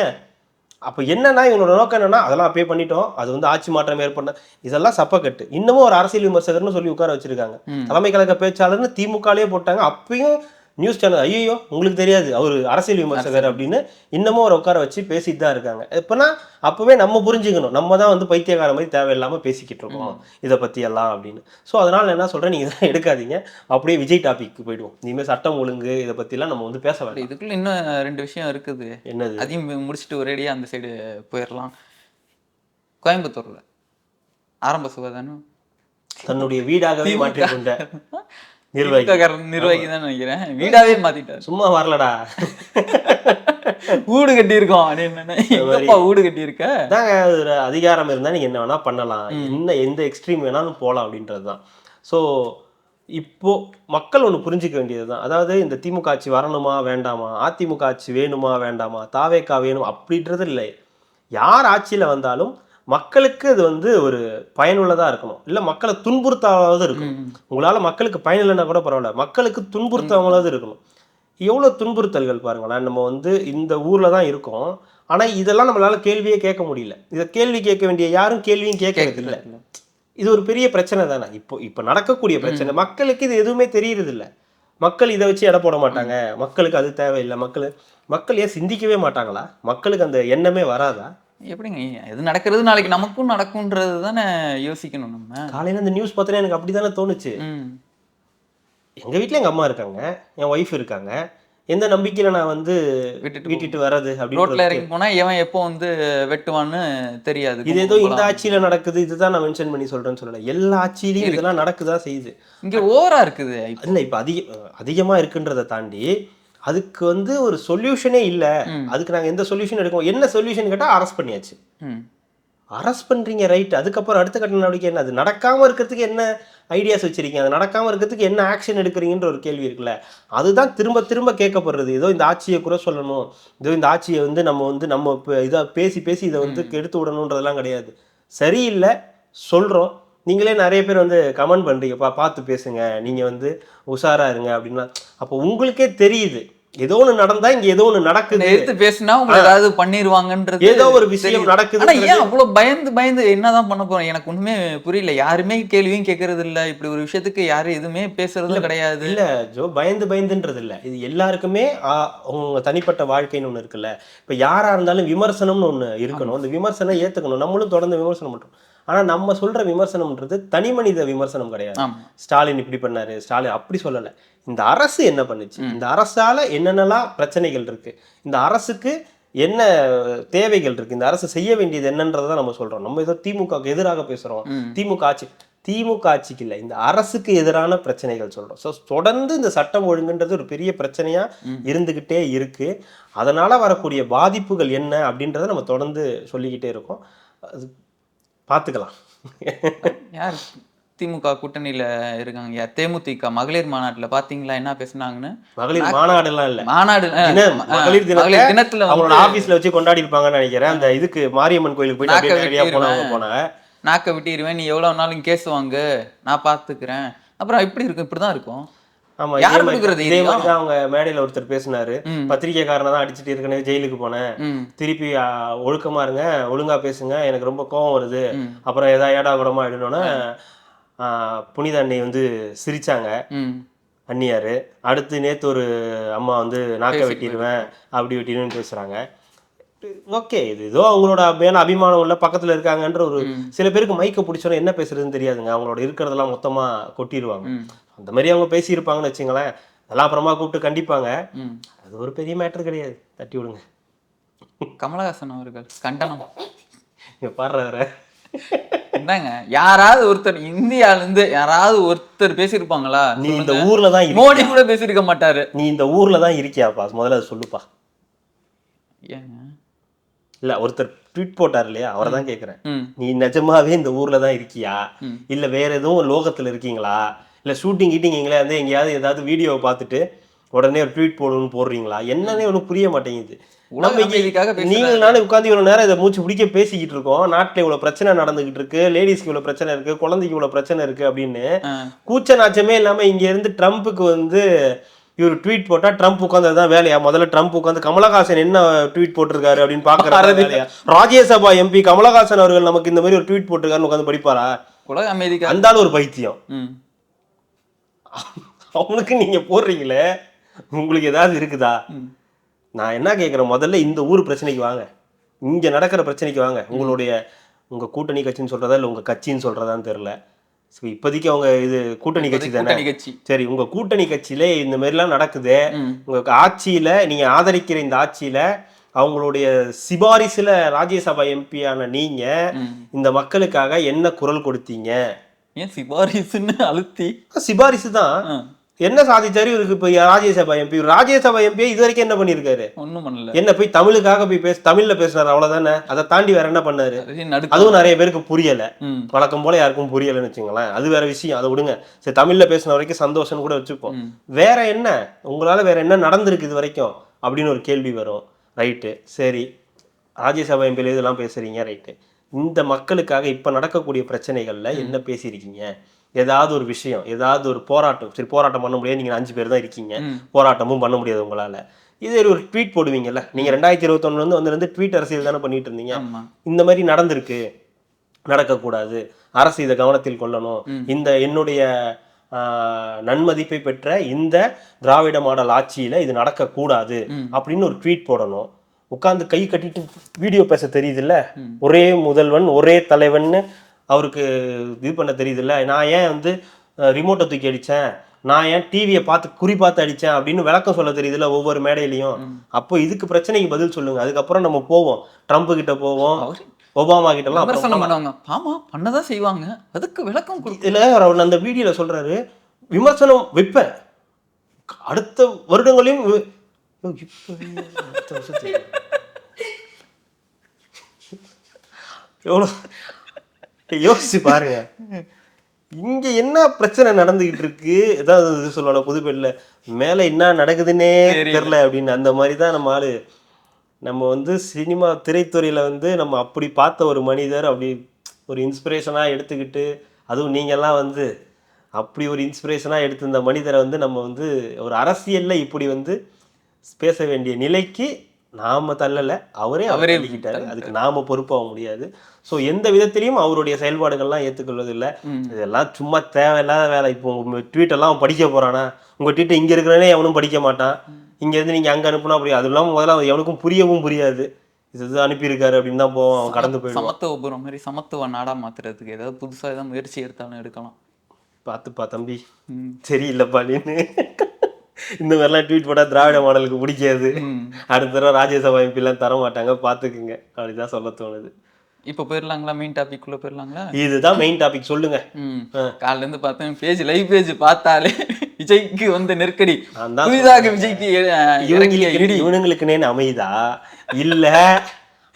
அப்போ என்னன்னா இவங்களோட நோக்கம் என்னன்னா, அதெல்லாம் அப்பயே பண்ணிட்டோம், அது வந்து ஆட்சி மாற்றம் ஏற்பட, இதெல்லாம் சப்பக்கட்டு. இன்னமும் ஒரு அரசியல் விமர்சகர்னு சொல்லி உட்கார வச்சிருக்காங்க. தலைமை கழக பேச்சாளர்னு திமுகலே போட்டாங்க. அப்பயும் நியூஸ் சேனல் ஐயோ உங்களுக்கு தெரியாது அவர் அரசியல் விமர்சகர் அப்படின்னு இன்னமும் அவரை உட்கார வச்சு பேசிட்டு தான் இருக்காங்க. எப்பன்னா அப்பவே நம்ம புரிஞ்சுக்கணும், நம்ம தான் வந்து பைத்தியக்கார மாதிரி தேவையில்லாம பேசிக்கிட்டு இருக்கோம் இதை பத்தி எல்லாம் அப்படின்னு. ஸோ அதனால என்ன சொல்றேன், நீங்க தான் எடுக்காதீங்க, அப்படியே விஜய் டாபிக் போயிடுவோம். இனிமேல் சட்டம் ஒழுங்கு இதை பத்திலாம் நம்ம வந்து பேச வேண்டாம். இதுக்குள்ள இன்னும் 2 விஷயம் இருக்குது. என்னது? அதையும் முடிச்சுட்டு ஒரேடியா அந்த சைடு போயிடலாம். கோயம்புத்தூர்ல ஆரம்ப சுகாதாரம் தன்னுடைய வீடாகவே மாற்றிக்கொண்ட நிர்வாகி தான் நினைக்கிறேன், வீடாவே மாத்திட்டாரு. சும்மா வரலடா, வீடு கட்டி இருக்கோம். வீடு கட்டி இருக்க அதிகாரம் இருந்தா நீங்க என்ன வேணா பண்ணலாம், என்ன எந்த எக்ஸ்ட்ரீம் வேணாலும் போகலாம் அப்படின்றதுதான். ஸோ இப்போ மக்கள் ஒன்று புரிஞ்சிக்க வேண்டியதுதான். அதாவது இந்த திமுக ஆட்சி வரணுமா வேண்டாமா, அதிமுக ஆட்சி வேணுமா வேண்டாமா, தாவேக்கா வேணும் அப்படின்றது இல்லை. யார் ஆட்சியில வந்தாலும் மக்களுக்கு அது வந்து ஒரு பயனுள்ளதா இருக்கணும். இல்ல மக்களை துன்புறுத்தாவது இருக்கணும். உங்களால மக்களுக்கு பயனில்லைன்னா கூட பரவாயில்ல, மக்களுக்கு துன்புறுத்தாமலாவது இருக்கணும். எவ்வளவு துன்புறுத்தல்கள் பாருங்களேன். நம்ம வந்து இந்த ஊர்ல தான் இருக்கோம், ஆனா இதெல்லாம் நம்மளால கேள்வியே கேட்க முடியல. இதை கேள்வி கேட்க வேண்டிய யாரும் கேள்வியும் கேட்கறது இல்லை. இது ஒரு பெரிய பிரச்சனை தானே. இப்போ நடக்கக்கூடிய பிரச்சனை. மக்களுக்கு இது எதுவுமே தெரியறது இல்லை. மக்கள் இதை வச்சு எடை போட மாட்டாங்க, மக்களுக்கு அது தேவையில்லை. மக்கள் ஏன் சிந்திக்கவே மாட்டாங்களா? மக்களுக்கு அந்த எண்ணமே வராதா? எப்படிங்க எது நடக்கிறது நாளைக்கு நமக்கும் நடக்கும்ன்றது தானே யோசிக்கணும். நம்ம காலையில இந்த நியூஸ் பார்த்தா எனக்கு அப்படித்தானே தோணுச்சு. எங்க வீட்டுல எங்க அம்மா இருக்காங்க, என் ஒய்ஃப் இருக்காங்க, எந்த நம்பிக்கையில நான் வந்து விட்டுட்டு வர்றது அப்படின்னு ரோட்ல இறங்கி போனா எவன் எப்போ வந்து வெட்டுவான்னு தெரியாது. இது ஏதோ இந்த ஆட்சியில நடக்குது, இதுதான் நான் மென்ஷன் பண்ணி சொல்றேன்னு சொல்லல, எல்லா ஆட்சியிலையும் இதெல்லாம் நடக்குதான் செய்யுது. இங்க ஓவரா இருக்குது. இல்ல இப்ப அதிகமா இருக்குன்றதை தாண்டி அதுக்கு வந்து ஒரு சொல்யூஷனே இல்லை. அதுக்கு நாங்கள் எந்த சொல்யூஷன் எடுக்கோம்? என்ன சொல்யூஷன் கேட்டால் அரெஸ்ட் பண்ணியாச்சு. அரெஸ்ட் பண்ணுறீங்க ரைட், அதுக்கப்புறம் அடுத்த கட்ட நடவடிக்கை என்ன? அது நடக்காமல் இருக்கிறதுக்கு என்ன ஐடியாஸ் வச்சிருக்கீங்க? அது நடக்காமல் இருக்கிறதுக்கு என்ன ஆக்ஷன் எடுக்கிறீங்கன்ற ஒரு கேள்வி இருக்குல்ல. அதுதான் திரும்ப திரும்ப கேட்கப்படுறது. ஏதோ இந்த ஆட்சியை கூட சொல்லணும், ஏதோ இந்த ஆட்சியை வந்து நம்ம இதை பேசி இதை வந்து எடுத்து விடணுன்றதெல்லாம் கிடையாது. சரியில்லை சொல்கிறோம், நீங்களே நிறைய பேர் வந்து கமெண்ட் பண்ணுறீங்க, பார்த்து பேசுங்க, நீங்கள் வந்து உஷாராக இருங்க அப்படின்னா. அப்போ உங்களுக்கே தெரியுது ஏதோ ஒன்று நடந்தா இங்க ஏதோ ஒன்று நடக்குது, எடுத்து பேசினா உங்களுக்கு ஏதாவது பண்ணிடுவாங்கன்றது, ஏதோ ஒரு விஷயம் நடக்குது. ஆனா ஏன் அவ்வளவு பயந்து என்னதான் பண்ண போறோம்? எனக்கு ஒண்ணுமே புரியல. யாருமே கேள்வியும் கேட்கறது இல்ல, இப்படி ஒரு விஷயத்துக்கு யாரும் எதுவுமே பேசுறதும் கிடையாது. இல்ல ஜோ, பயந்துன்றது இல்ல, இது எல்லாருக்குமே அவங்க தனிப்பட்ட வாழ்க்கைன்னு ஒண்ணு இருக்குல்ல. இப்ப யாரா இருந்தாலும் விமர்சனம்னு ஒண்ணு இருக்கணும், அந்த விமர்சனம் ஏத்துக்கணும். நம்மளும் தொடர்ந்து விமர்சனம் பண்றோம். ஆனா நம்ம சொல்ற விமர்சனம்ன்றது தனி மனித விமர்சனம் கிடையாது. ஸ்டாலின் இப்படி பண்ணாரு, ஸ்டாலின் அப்படி சொல்லல. இந்த அரசு என்ன பண்ணுச்சு, இந்த அரசால என்னென்னலாம் பிரச்சனைகள் இருக்கு, இந்த அரசுக்கு என்ன தேவைகள் இருக்கு, இந்த அரசு செய்ய வேண்டியது என்னன்றதான் நம்ம சொல்றோம். நம்ம ஏதோ திமுகவுக்கு எதிராக பேசுறோம், திமுக ஆட்சிக்கு இல்லை, இந்த அரசுக்கு எதிரான பிரச்சனைகள் சொல்றோம். ஸோ தொடர்ந்து இந்த சட்டம் ஒழுங்குன்றது ஒரு பெரிய பிரச்சனையா இருந்துகிட்டே இருக்கு. அதனால வரக்கூடிய பாதிப்புகள் என்ன அப்படின்றத நம்ம தொடர்ந்து சொல்லிக்கிட்டே இருக்கோம். அது பார்த்துக்கலாம். யார் திமுக கூட்டணியில இருக்காங்க, யார் தேமுதிக மகளிர் மாநாட்டுல பாத்தீங்களா என்ன பேசுனாங்கன்னு? மகளிர் மாநாடுலாம் இல்ல, மாநாடு மகளிர் தினத்துல அவங்களோட ஆபீஸ்ல வச்சு கொண்டாடி இருப்பாங்கன்னு நினைக்கிறேன். அந்த இதுக்கு மாரியம்மன் கோயிலுக்கு போயிட்டு போனாங்க. நாக்க விட்டிருவேன், நீ எவ்வளவு நாளும் கேஸ் வாங்க, நான் பாத்துக்கிறேன். அப்புறம் இப்படி இருக்கும், இப்படிதான் இருக்கும். ஆமா, இதே மாதிரி அவங்க மேடையில ஒருத்தர் பேசினாரு, பத்திரிகைக்காரனை தான் அடிச்சுட்டு ஏற்கனவே ஜெயிலுக்கு போனேன், திருப்பி ஒழுக்கமா இருங்க, ஒழுங்கா பேசுங்க, எனக்கு ரொம்ப கோவம் வருது, அப்புறம் ஏதாவது ஏடா கூடமா ஆயிடணும்னா புனித அன்னை வந்து சிரிச்சாங்க ம் அந்நியார். அடுத்து நேற்று ஒரு அம்மா வந்து நாக்க வெட்டிடுவேன் அப்படி வெட்டிடுவேன்னு பேசுகிறாங்க. ஓகே, இது ஏதோ அவங்களோட மேல அபிமானம் உள்ள பக்கத்தில் இருக்காங்கன்ற ஒரு சில பேருக்கு மைக்க பிடிச்சோன்னா என்ன பேசுறதுன்னு தெரியாதுங்க. அவங்களோட இருக்கிறதெல்லாம் மொத்தமாக கொட்டிடுவாங்க. அந்த மாதிரி அவங்க பேசியிருப்பாங்கன்னு வச்சுங்களேன். அதெல்லாம் அப்புறமா கூப்பிட்டு கண்டிப்பாங்க. அது ஒரு பெரிய மேட்ரு கிடையாது, தட்டி விடுங்க. கமலஹாசன் அவர்கள் கண்டனம் இங்கே பாடுற என்னங்க, யாராவது ஒருத்தர் இந்தியால இருந்து யாராவது ஒருத்தர் பேசியிருப்பாங்களா? நீ இந்த ஊர்ல தான் மோடி கூட பேசியிருக்க மாட்டாரு. நீ இந்த ஊர்ல தான் இருக்கியாப்பா, முதல்ல அதை சொல்லுப்பா. ஏங்க இல்ல, ஒருத்தர் ட்வீட் போட்டார் இல்லையா, அவரை தான் கேட்குறேன். நீ நிஜமாவே இந்த ஊர்ல தான் இருக்கியா, இல்ல வேற எதுவும் லோகத்துல இருக்கீங்களா, இல்ல ஷூட்டிங் கீட்டிங் எங்களே வந்து எங்கேயாவது ஏதாவது வீடியோவை பார்த்துட்டு உடனே ஒரு ட்வீட் போடணும்னு போடுறீங்களா? என்னன்னே ஒன்றும் புரிய மாட்டேங்குது. நீங்கள் நானே உட்காந்து இவ்வளவு நேரம் இதை மூச்சு பிடிக்க பேசிக்கிட்டு இருக்கோம். நாட்டுல இவ்வளவு பிரச்சனை நடந்துகிட்டு இருக்கு, லேடிஸ்க்கு இவ்வளவு பிரச்சனை இருக்கு, குழந்தைக்கு இவ்வளவு பிரச்சனை இருக்கு அப்படின்னு கூச்ச நாச்சமே இல்லாம இங்க இருந்து ட்ரம்ப்புக்கு வந்து இவர் ட்வீட் போட்டா ட்ரம்ப் உட்கார்ந்ததுதான் வேலையா? முதல்ல ட்ரம்ப் உட்காந்து கமலஹாசன் என்ன ட்வீட் போட்டிருக்காரு அப்படின்னு பாக்குறாரு. ராஜ்யசபா எம்பி கமலஹாசன் அவர்கள் நமக்கு இந்த மாதிரி ஒரு ட்வீட் போட்டிருக்காருன்னு உட்காந்து படிப்பாரா? உலக அமெரிக்கா அந்தாலும் ஒரு பைத்தியம். அவனுக்கு நீங்க போடுறீங்களே, உங்களுக்கு ஏதாவது இருக்குதா? நான் என்ன கேட்குறேன், முதல்ல இந்த ஊர் பிரச்சனைக்கு வாங்க, இங்கே நடக்கிற பிரச்சனைக்கு வாங்க. உங்கள் கூட்டணி கட்சின்னு சொல்கிறதா இல்லை உங்கள் கட்சின்னு சொல்கிறதான்னு தெரில. ஸோ இப்போதைக்கு அவங்க இது கூட்டணி கட்சி தானே. சரி, உங்கள் கூட்டணி கட்சியில இந்த மாதிரிலாம் நடக்குது. உங்கள் ஆட்சியில் நீங்கள் ஆதரிக்கிற இந்த ஆட்சியில் அவங்களுடைய சிபாரிசில் ராஜ்யசபா எம்பியான நீங்கள் இந்த மக்களுக்காக என்ன குரல் கொடுத்தீங்க? ஏன் சிபாரிசுன்னு அழுத்தி? சிபாரிசு தான். என்ன சாதிச்சாரு இவருக்கு? இப்போ ராஜ்யசபா எம்பி இது வரைக்கும் என்ன பண்ணிருக்காரு? ஒன்றும் பண்ணல. என்ன போய் தமிழுக்காக போய் தமிழ்ல பேசினாரு, அவ்வளவுதானே. அதை தாண்டி வேற என்ன பண்ணாரு? அதுவும் நிறைய பேருக்கு புரியல. வழக்கம் போல யாருக்கும் புரியலன்னு வச்சுங்களேன், அது வேற விஷயம், அதை விடுங்க. சரி, தமிழ்ல பேசின வரைக்கும் சந்தோஷம் கூட வச்சுப்போம். வேற என்ன உங்களால வேற என்ன நடந்திருக்கு இது வரைக்கும் அப்படின்னு ஒரு கேள்வி வரும். ரைட்டு, சரி, ராஜ்யசபா எம்பியில இதெல்லாம் பேசுறீங்க, ரைட்டு. இந்த மக்களுக்காக இப்ப நடக்கக்கூடிய பிரச்சனைகள்ல என்ன பேசியிருக்கீங்க? ஏதாவது ஒரு விஷயம், ஏதாவது ஒரு போராட்டம். சரி, போராட்டம் பண்ண முடியாது, நீங்க 5 பேர் தான் இருக்கீங்க, போராட்டமும் பண்ண முடியாது உங்களால. இதே ஒரு ட்வீட் போடுவீங்கல்ல. நீங்க 2021 வந்து ட்வீட் அரசியல் தானே பண்ணிட்டு இருந்தீங்க. இந்த மாதிரி நடந்திருக்கு, நடக்கக்கூடாது, அரசு இதை கவனத்தில் கொள்ளணும், இந்த என்னுடைய நன்மதிப்பை பெற்ற இந்த திராவிட மாடல் ஆட்சியில இது நடக்கக்கூடாது அப்படின்னு ஒரு ட்வீட் போடணும். உட்காந்து கை கட்டிட்டு வீடியோ பேச தெரியுது இல்ல, ஒரே முதல்வன் ஒரே தலைவன் அவருக்கு இது பண்ண தெரியுது இல்ல. நான் ஏன் வந்து ரிமோட்டை தூக்கி அடித்தேன், நான் ஏன் டிவியை பார்த்து அடித்தேன் அப்படின்னு விளக்கம் சொல்ல தெரியுதுல்ல ஒவ்வொரு மேடையிலையும். அப்போ இதுக்கு பிரச்சனைக்கு பதில் சொல்லுங்க. அதுக்கப்புறம் நம்ம போவோம், ட்ரம்ப் கிட்ட போவோம், ஒபாமா கிட்டலாம் பண்ணுவாங்க. ஆமா, பண்ணதான் செய்வாங்க, அதுக்கு விளக்கம் இல்ல. அவர் அந்த வீடியோல சொல்றாரு, விமர்சனம் வைப்பேன் அடுத்த வருடங்களையும். எவ்வளோ யோசிச்சு பாருங்க, இங்க என்ன பிரச்சனை நடந்துகிட்டு இருக்கு. ஏதாவது சொல்லுவாங்க புதுப்பேட்டில், மேல என்ன நடக்குதுன்னே தெரியல அப்படின்னு. அந்த மாதிரி தான் நம்ம ஆளு. நம்ம வந்து சினிமா திரைத்துறையில வந்து நம்ம அப்படி பார்த்த ஒரு மனிதர், அப்படி ஒரு இன்ஸ்பிரேஷனா எடுத்துக்கிட்டு, அதுவும் நீங்கெல்லாம் வந்து அப்படி ஒரு இன்ஸ்பிரேஷனா எடுத்து இந்த மனிதரை வந்து நம்ம வந்து ஒரு அரசியல்ல இப்படி வந்து பேச வேண்டிய நிலைக்கு நாம தள்ளல, அவரே தள்ளிக்கிட்டாரு. அதுக்கு நாம பொறுப்பாக முடியாது. ஸோ எந்த விதத்திலையும் அவருடைய செயல்பாடுகள்லாம் ஏற்றுக்கொள்வது இல்லை. இதெல்லாம் சும்மா தேவையில்லாத வேலை. இப்போ உங்கள் ட்வீட்டெல்லாம் அவன் படிக்க போறானா? உங்கள் ட்வீட்டை இங்கே இருக்கிறனே எவனும் படிக்க மாட்டான். இங்கேருந்து நீங்கள் அங்கே அனுப்புனா அப்படி, அது இல்லாமல் முதல்ல அவன் எவனுக்கும் புரியவே இது அனுப்பியிருக்காரு அப்படின்னு தான் போவான், அவன் கடந்து போயிடுவான். சமத்துவபுரம் மாதிரி சமத்துவ நாடா மாத்துறதுக்கு ஏதாவது புதுசாக ஏதாவது முயற்சி எடுத்தாலும் எடுக்கலாம். பார்த்துப்பா தம்பி, சரியில்லைப்பா நீன்னு இந்த மாதிரிலாம் ட்வீட் போட்டால் திராவிட மாடலுக்கு பிடிக்காது. அடுத்த தடவை ராஜ்யசபா எம்பிலாம் தர மாட்டாங்க, பார்த்துக்குங்க அப்படிதான் சொல்ல தோணுது. இப்போ போயிடலாங்களா? மெயின் டாபிக் உள்ள போயிடலாங்களா? இதுதான் மெயின் டாபிக், சொல்லுங்க. காலைல இருந்து பார்த்தேன் பேஜ், லைவ் பேஜ் பார்த்தாலே விஜய்க்கு வந்து நெருக்கடி, புதிதாக விஜய்க்கு இவனுங்களுக்குனே அமைதா இல்ல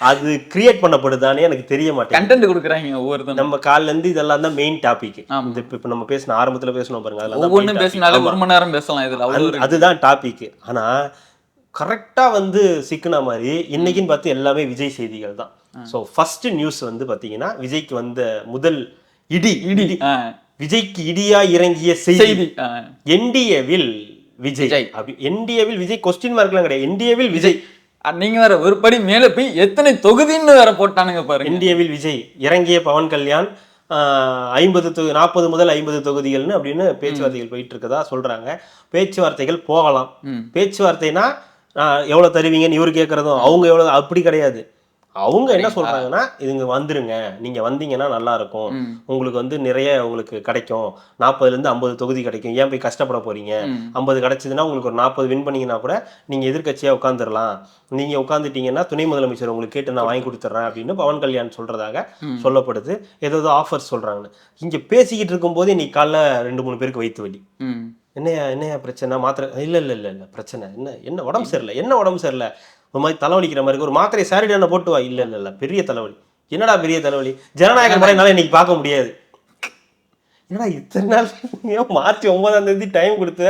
அது கிரியேட் பண்ணப்படுதானே எனக்கு தெரிய மாட்டேங்குது. கண்டென்ட் கொடுக்குறாங்க ஒவ்வொருத்தரும். நம்ம காலைல இருந்து இதெல்லாம் தான் மெயின் டாபிக். இப்போ நம்ம பேசின ஆரம்பத்துல பேசணும் பாருங்க, அதெல்லாம் ஒவ்வொன்றும் பேசினாலே 1 மணி நேரம் பேசலாம். இதுல அதுதான் டாபிக். ஆனா கரெக்டா வந்து சிக்கின மாதிரி இன்னைக்குன்னு பார்த்து எல்லாமே விஜய் செய்திகள் தான். ஸோ ஃபர்ஸ்ட் நியூஸ் வந்து பாத்தீங்கன்னா, விஜய்க்கு வந்த முதல் இடி, விஜய்க்கு இடியா இறங்கிய செய்தி. என்டிஏவில் விஜய், அப்படி என்டிஏவில் விஜய் கொஸ்டின் மார்க்லாம் கிடையாது, என்டிஏவில் விஜய். நீங்க வேற ஒரு படி மேல போய் எத்தனை தொகுதின்னு வேற போட்டானுங்க பாருங்க. என்டிஏவில் விஜய் இறங்கிய பவன் கல்யாண் 40 முதல் 50 தொகுதிகள்னு அப்படின்னு பேச்சுவார்த்தைகள் போயிட்டு இருக்கதா சொல்றாங்க. பேச்சுவார்த்தைகள் போகலாம். பேச்சுவார்த்தைனா எவ்வளவு தருவீங்கன்னு இவரு கேட்கறதும் அவங்க எவ்வளவு அப்படி கிடையாது. அவங்க என்ன சொல்றாங்கன்னா, இதுங்க வந்துருங்க, நீங்க வந்தீங்கன்னா நல்லா இருக்கும், உங்களுக்கு வந்து நிறைய உங்களுக்கு கிடைக்கும், 40லேருந்து 50 தொகுதி கிடைக்கும், ஏன் போய் கஷ்டப்பட போறீங்க, 50 கிடைச்சதுன்னா உங்களுக்கு ஒரு 40 வின் பண்ணீங்கன்னா கூட நீங்க எதிர்க்கட்சியா உட்காந்துடலாம், நீங்க உட்காந்துட்டீங்கன்னா துணை முதலமைச்சர் உங்களுக்கு கேட்டு நான் வாங்கி கொடுத்துட்றேன் அப்படின்னு பவன் கல்யாண் சொல்றதாக சொல்லப்படுது. ஏதோ ஆஃபர்ஸ் சொல்றாங்கன்னு. இங்க பேசிக்கிட்டு இருக்கும்போது இன்னைக்கு காலைல 2-3 பேருக்கு வயிற்று வலி. என்னையா பிரச்சனை, மாத்திரை இல்ல பிரச்சனை என்ன உடம்பு சரியில்லை, என்ன உடம்பு சரியில்லை, ஒரு மாதிரி தலைவலிக்கிற மாதிரி ஒரு மாத்திரை சாரிடான போட்டு வா, இல்ல பெரிய தலைவலி. என்னடா பெரிய தலைவலி, ஜனநாயக முறையினால இன்னைக்கு பார்க்க முடியாது. என்னடா இத்தனை நாள் மார்ச் 9ஆம் தேதி டைம் கொடுத்து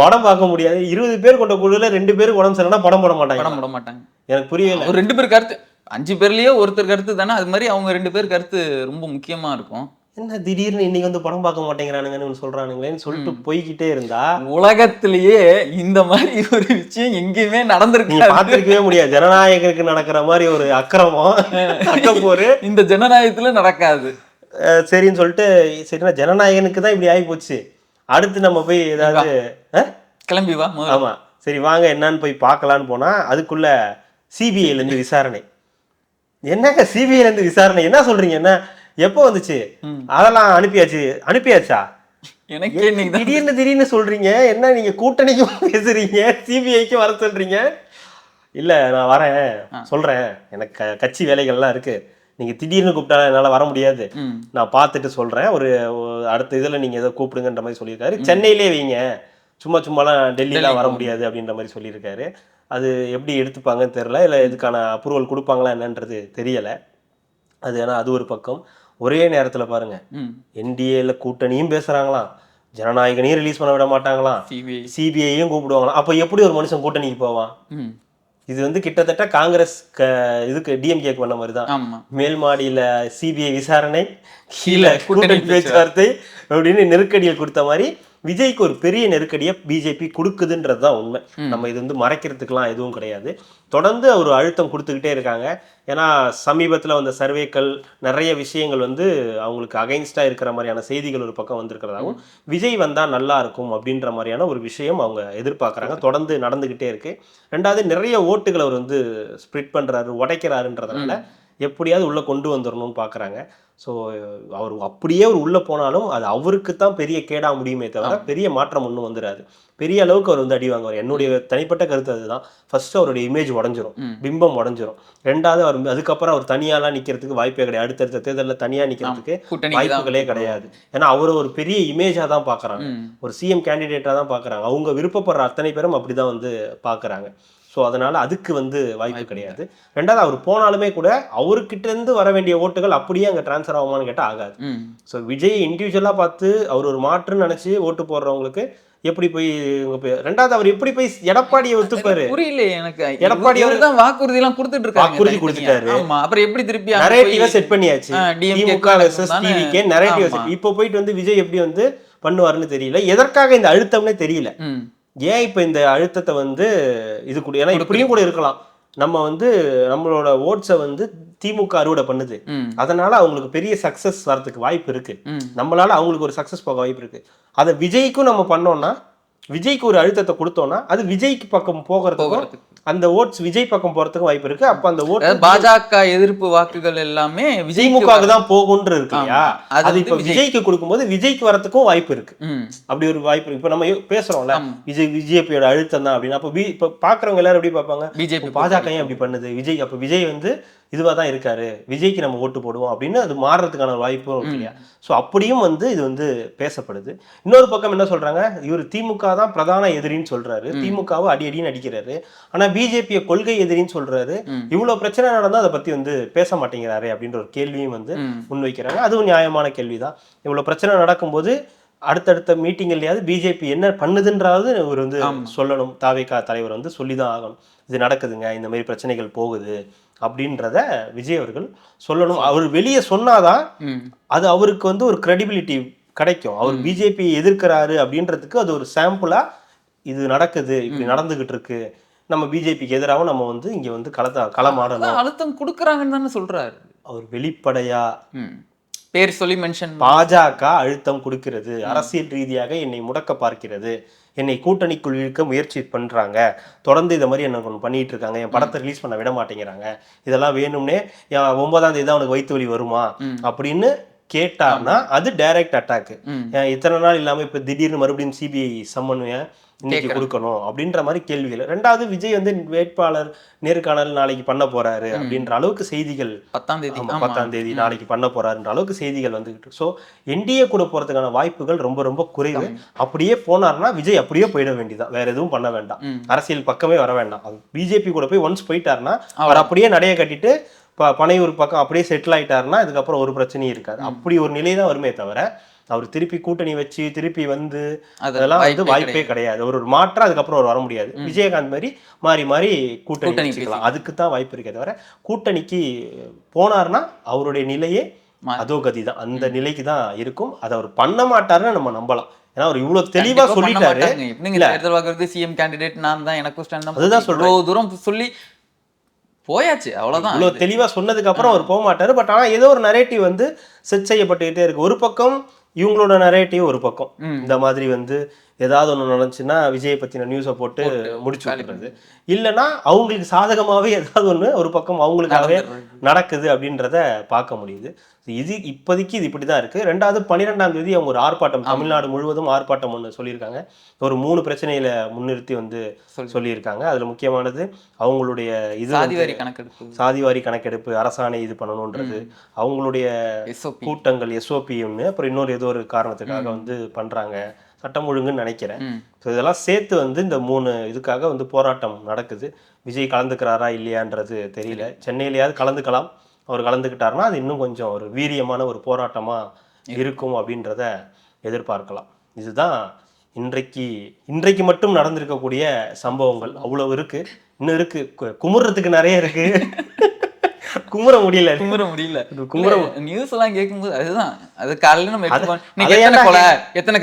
படம் பார்க்க முடியாது, 20 பேர் கொண்ட குழுல 2 பேருக்கு உடம்பு சரியில்லைன்னா படம் போட மாட்டாங்க. எனக்கு புரியல. ஒரு 2 பேர் கருத்து 5 பேர்லயே ஒருத்தர் கருத்து தானே, அது மாதிரி அவங்க 2 பேர் கருத்து ரொம்ப முக்கியமா இருக்கும். என்ன திடீர்னு இன்னைக்கு வந்து படம் பார்க்க மாட்டேங்கிறானுங்கன்னு சொல்றானுங்களேன்னு சொல்லிட்டு போய்கிட்டே இருந்தா, உலகத்திலேயே இந்த மாதிரி ஒரு விஷயம் எங்கேயுமே நடந்திருக்கு, பார்த்திருக்கவே முடியாது. ஜனநாயகருக்கு நடக்கிற மாதிரி ஒரு அக்கிரமம் போரு இந்த ஜனநாயகத்துல நடக்காது. சரின்னு சொல்லிட்டு சரினா ஜனநாயகனுக்கு தான் இப்படி ஆகி போச்சு. அடுத்து நம்ம போய் ஏதாவது கிளம்பி வா, ஆமா சரி வாங்க என்னன்னு போய் பார்க்கலான்னு போனா அதுக்குள்ள சிபிஐல இருந்து விசாரணை. என்னங்க சிபிஐல இருந்து விசாரணை என்ன சொல்றீங்க, என்ன எப்போ வந்துச்சு, அதெல்லாம் அனுப்பியாச்சா? எனக்கு திடீர்னு சொல்றீங்க, என்ன நீங்க கூட்டணிக்கும் பேசுறீங்க, சிபிஐக்கும் வர சொல்றீங்க? இல்ல நான் வரேன் சொல்றேன், எனக்கு கட்சி வேலைகள்லாம் இருக்கு, நீங்க திடீர்னு கூப்பிட்டா என்னால வர முடியாது, நான் பார்த்துட்டு சொல்றேன், ஒரு அடுத்த இதுல நீங்க ஏதோ கூப்பிடுங்கன்ற மாதிரி சொல்லியிருக்காரு. சென்னையிலே வைங்க, சும்மாலாம் டெல்லிலாம் வர முடியாது அப்படின்ற மாதிரி சொல்லியிருக்காரு. அது எப்படி எடுத்துப்பாங்கன்னு தெரியல, இல்லை இதுக்கான அப்ரூவல் கொடுப்பாங்களா என்னன்றது தெரியல. அது ஏன்னா அது ஒரு பக்கம். ஒரே நேரத்தில் பாருங்க, என்டிஏல கூட்டணியும் பேசுறாங்களாம், ஜனநாயகனையும் ரிலீஸ் பண்ண விட மாட்டாங்களாம், சிபிஐயும் கூப்பிடுவாங்களாம். அப்போ எப்படி ஒரு மனுஷன் கூட்டணிக்கு போவான்? இது வந்து கிட்டத்தட்ட காங்கிரஸ் இதுக்கு டிஎம்கேக்கு பண்ண மாதிரி தான். மேல் மாடியில சிபிஐ விசாரணை, கீழே கூட்டணி பேச்சுவார்த்தை அப்படின்னு நெருக்கடியை கொடுத்த மாதிரி விஜய்க்கு ஒரு பெரிய நெருக்கடியை பிஜேபி கொடுக்குதுன்றது தான் உண்மை. நம்ம இது வந்து மறைக்கிறதுக்கெல்லாம் எதுவும் கிடையாது. தொடர்ந்து ஒரு அழுத்தம் கொடுத்துக்கிட்டே இருக்காங்க. ஏன்னா சமீபத்தில் வந்த சர்வேக்கள் நிறைய விஷயங்கள் வந்து அவங்களுக்கு அகைன்ஸ்டாக இருக்கிற மாதிரியான செய்திகள் ஒரு பக்கம் வந்திருக்கிறதாகவும், விஜய் வந்தால் நல்லா இருக்கும் அப்படின்ற மாதிரியான ஒரு விஷயம் அவங்க எதிர்பார்க்குறாங்க. தொடர்ந்து நடந்துக்கிட்டே இருக்கு. ரெண்டாவது நிறைய ஓட்டுகளை அவர் வந்து ஸ்ப்ரிட் பண்ணுறாரு, உடைக்கிறாருன்றதுனால எப்படியாவது உள்ளே கொண்டு வந்துடணும்னு பார்க்குறாங்க. ஸோ அவர் அப்படியே அவர் உள்ளே போனாலும் அது அவருக்கு தான் பெரிய கேடா முடியுமே தவிர பெரிய மாற்றம் ஒன்றும் வந்துடாது. பெரிய அளவுக்கு அவர் வந்து அடி வாங்குவார். என்னுடைய தனிப்பட்ட கருத்து அதுதான். ஃபர்ஸ்ட் அவருடைய இமேஜ் உடஞ்சிரும், பிம்பம் உடஞ்சிரும். ரெண்டாவது அவர் அதுக்கப்புறம் அவர் தனியாலாம் நிற்கிறதுக்கு வாய்ப்பே கிடையாது. அடுத்தடுத்த தேர்தலில் தனியாக நிற்கிறதுக்கு வாய்ப்புகளே கிடையாது. ஏன்னா அவர் ஒரு பெரிய இமேஜாக தான் பார்க்குறாங்க, ஒரு சிஎம் கேண்டிடேட்டாக தான் பார்க்குறாங்க. அவங்க விருப்பப்படுற அத்தனை பேரும் அப்படி தான் வந்து பார்க்குறாங்க. ஸோ அதனால் அதுக்கு வந்து வாய்ப்பு கிடையாது. ரெண்டாவது அவர் போனாலுமே கூட அவர்கிட்டேருந்து வர வேண்டிய ஓட்டுகள் அப்படியே அங்கே ட்ரான்ஸ்ஃபர் ஆகுமான்னு கேட்டால் ஆகாது. ஸோ விஜய் இண்டிவிஜுவலாக பார்த்து அவர் ஒரு மாற்றுன்னு நினச்சி ஓட்டு போடுறவங்களுக்கு எப்படி போய் ரெண்டாவது அவர் எப்படி போய் எடப்பாடியை ஒத்துப்பாரு? புரியல எனக்கு. எடப்பாடி தான் வாக்குறுதி எல்லாம் கொடுத்துட்டு இருக்காரு, வாக்குறுதி கொடுத்துட்டாரு. அப்புறம் எப்படி திருப்பி நரேட்டிவ செட் பண்ணியாச்சு, திமுக வெர்சஸ் டிவிகே நரேட்டிவ் செட். இப்போ போயிட்டு வந்து விஜய் எப்படி வந்து பண்ணுவாருன்னு தெரியல. எதற்காக இந்த அழுத்தம்னே தெரியல. ஏன் இப்போ இந்த அழுத்தத்தை வந்து இது கூட, ஏன்னா இப்படியும் கூட இருக்கலாம், நம்ம வந்து நம்மளோட ஓட்ஸை வந்து திமுக அறுவடை பண்ணுது, அதனால அவங்களுக்கு பெரிய சக்சஸ் வரதுக்கு வாய்ப்பு இருக்கு, நம்மளால அவங்களுக்கு ஒரு சக்சஸ் போக வாய்ப்பு இருக்கு. அதை விஜய்க்கும் நம்ம பண்ணோம்னா, விஜய்க்கு ஒரு அழுத்தத்தை கொடுத்தோம்னா அது விஜய்க்கு பக்கம் போகிறதுக்கும் அந்த ஓட்ஸ் விஜய் பக்கம் போறதுக்கும் வாய்ப்பு இருக்கு. அப்ப அந்த ஓட் பாஜக எதிர்ப்பு வாக்குகள் எல்லாமே திமுகவுக்கு தான் போகும்னு இருக்கு இல்லையா? அது இப்ப விஜய்க்கு கொடுக்கும்போது விஜய்க்கு வரதுக்கும் வாய்ப்பு இருக்கு. அப்படி ஒரு வாய்ப்பு இருக்கு. இப்ப நம்ம பேசுறோம்ல பிஜேபியோட அழுத்தம் தான் அப்படின்னு. அப்ப இப்ப பாக்குறவங்க எல்லாரும் எப்படி பார்ப்பாங்க, பிஜேபி பாஜக ஏன் அப்படி பண்ணுது, விஜய் அப்ப விஜய் வந்து இதுவாக தான் இருக்காரு, விஜய்க்கு நம்ம ஓட்டு போடுவோம் அப்படின்னு அது மாறுறதுக்கான வாய்ப்பும் இருக்கு இல்லையா? ஸோ அப்படியும் வந்து இது வந்து பேசப்படுது. இன்னொரு பக்கம் என்ன சொல்றாங்க, இவர் திமுக தான் பிரதான எதிரின்னு சொல்றாரு, திமுகவை அடின்னு அடிக்கிறாரு, ஆனா பிஜேபியை கொள்கை எதிரின்னு சொல்றாரு. இவ்வளவு பிரச்சனை நடந்தா அதை பத்தி வந்து பேச மாட்டேங்கிறாரு அப்படின்ற ஒரு கேள்வியும் வந்து முன்வைக்கிறாங்க. அதுவும் நியாயமான கேள்விதான். இவ்வளவு பிரச்சனை நடக்கும்போது அடுத்தடுத்த மீட்டிங்லையாவது பிஜேபி என்ன பண்ணுதுன்றாவது இவர் வந்து சொல்லணும். தாவேகா தலைவர் வந்து சொல்லிதான் ஆகணும், இது நடக்குதுங்க, இந்த மாதிரி பிரச்சனைகள் போகுது அப்படின்றத விஜய் அவர்கள் சொல்லணும். அவர் வெளியே சொன்னாதான் அது அவருக்கு வந்து ஒரு கிரெடிபிலிட்டி கிடைக்கும். அவர் பிஜேபி எதிர்க்கிறாரு அப்படின்றதுக்கு அது ஒரு சாம்பிளா இது நடக்குது, இப்படி நடந்துகிட்டு இருக்கு, நம்ம பிஜேபிக்கு எதிராகவும் நம்ம வந்து இங்க வந்து களமாடணும், அழுத்தம் கொடுக்குறாங்கன்னு தானே சொல்றாரு. அவர் வெளிப்படையா பேர் சொல்லி மென்ஷன் பாஜக அழுத்தம் கொடுக்கிறது, அரசியல் ரீதியாக என்னை முடக்க பார்க்கிறது, என்னை கூட்டணிக்குள் இழுக்க முயற்சி பண்றாங்க, தொடர்ந்து இதை மாதிரி என்ன ஒன்று பண்ணிட்டு இருக்காங்க, என் படத்தை ரிலீஸ் பண்ண விட மாட்டேங்கிறாங்க, இதெல்லாம் வேணும்னே 9ஆம் தேதி தான் அவனுக்கு வயிற்று வலி வருமா அப்படின்னு கேட்டார்னா அது டைரக்ட் அட்டாக். இத்தனை நாள் இல்லாம இப்ப திடீர்னு மறுபடியும் சிபிஐ சம்மன் இன்னைக்கு கொடுக்கணும் அப்படின்ற மாதிரி கேள்விகள். ரெண்டாவது, விஜய் வந்து வேட்பாளர் நேர்காணல் நாளைக்கு பண்ண போறாரு அப்படின்ற அளவுக்கு செய்திகள் 10ஆம் தேதி நாளைக்கு பண்ண போறாருன்ற அளவுக்கு செய்திகள் வந்துகிட்டு. ஸோ என்டிஏ கூட போறதுக்கான வாய்ப்புகள் ரொம்ப ரொம்ப குறைவு. அப்படியே போனார்னா விஜய் அப்படியே போயிட வேண்டியதான், வேற எதுவும் பண்ண வேண்டாம், அரசியல் பக்கமே வர வேண்டாம். பிஜேபி கூட போய் ஒன்ஸ் போயிட்டாருன்னா அவர் அப்படியே நடைய கட்டிட்டு பனையூர் பக்கம் அப்படியே செட்டில் ஆயிட்டாருன்னா இதுக்கப்புறம் ஒரு பிரச்சனையும் இருக்காது. அப்படி ஒரு நிலை தான் வருமே தவிர அவர் திருப்பி கூட்டணி வச்சு திருப்பி வந்து அதெல்லாம் வந்து வாய்ப்பே கிடையாது. ஒரு மாற்றம் அதுக்கப்புறம் அவர் வர முடியாது. விஜயகாந்த் மாதிரி மாறி மாறி கூட்டணி வச்சுக்கலாம், அதுக்கு தான் வாய்ப்பு இருக்கே தவிர கூட்டணிக்கு போனார்னா அவருடைய நிலையே அதோ கதி தான், அந்த நிலைக்கு தான் இருக்கும். அதை அவர் பண்ண மாட்டாருன்னு நம்ம நம்பலாம். ஏன்னா அவர் இவ்வளவு தெளிவா சொல்லிட்டாரு. சிஎம் கேண்டிடேட் நான் தான், எனக்கு அதுதான் சொல்றேன், தூரம் சொல்லி போயாச்சு, அவ்வளவுதான். இவ்வளவு தெளிவா சொன்னதுக்கு அப்புறம் அவர் போக மாட்டாரு. பட் ஆனா ஏதோ ஒரு நரேட்டிவ் வந்து செட் செய்யப்பட்டுக்கிட்டே இருக்கு. ஒரு பக்கம் இவங்களோட நரேட்டிவ், ஒரு பக்கம் இந்த மாதிரி வந்து ஏதாவது ஒன்று நடந்துச்சுன்னா விஜயை பத்தின நியூஸை போட்டு முடிச்சு விட்டுறது, இல்லைன்னா அவங்களுக்கு சாதகமாகவே ஏதாவது ஒன்று ஒரு பக்கம் அவங்களுக்காகவே நடக்குது அப்படின்றத பார்க்க முடியுது. இது இப்போதைக்கு இது இப்படி தான் இருக்குது. ரெண்டாவது, 12ஆம் தேதி அவங்க ஒரு ஆர்ப்பாட்டம், தமிழ்நாடு முழுவதும் ஆர்ப்பாட்டம் ஒன்று சொல்லியிருக்காங்க. ஒரு 3 பிரச்சனையில முன்னிறுத்தி வந்து சொல்லியிருக்காங்க. அதில் முக்கியமானது அவங்களுடைய இது சாதிவாரி கணக்கெடுப்பு அரசாணை இது பண்ணணுன்றது, அவங்களுடைய கூட்டங்கள் SOP ஒன்று, அப்புறம் இன்னொரு ஏதோ ஒரு காரணத்துக்காக வந்து பண்ணுறாங்க, சட்டம் ஒழுங்குன்னு நினைக்கிறேன். ஸோ இதெல்லாம் சேர்த்து வந்து இந்த 3 இதுக்காக வந்து போராட்டம் நடக்குது. விஜய் கலந்துக்கிறாரா இல்லையான்றது தெரியல. சென்னையிலேயாவது கலந்துக்கலாம். அவர் கலந்துக்கிட்டாருன்னா அது இன்னும் கொஞ்சம் ஒரு வீரியமான ஒரு போராட்டமாக இருக்கும் அப்படின்றத எதிர்பார்க்கலாம். இதுதான் இன்றைக்கு மட்டும் நடந்திருக்கக்கூடிய சம்பவங்கள். அவ்வளவு இருக்கு, இன்னும் இருக்கு, குமுறதுக்கு நிறைய இருக்கு. குமுற முடியல நியூஸ் எல்லாம் கேட்கும்போது அதுதான், அது காலையில நம்ம எத்தனை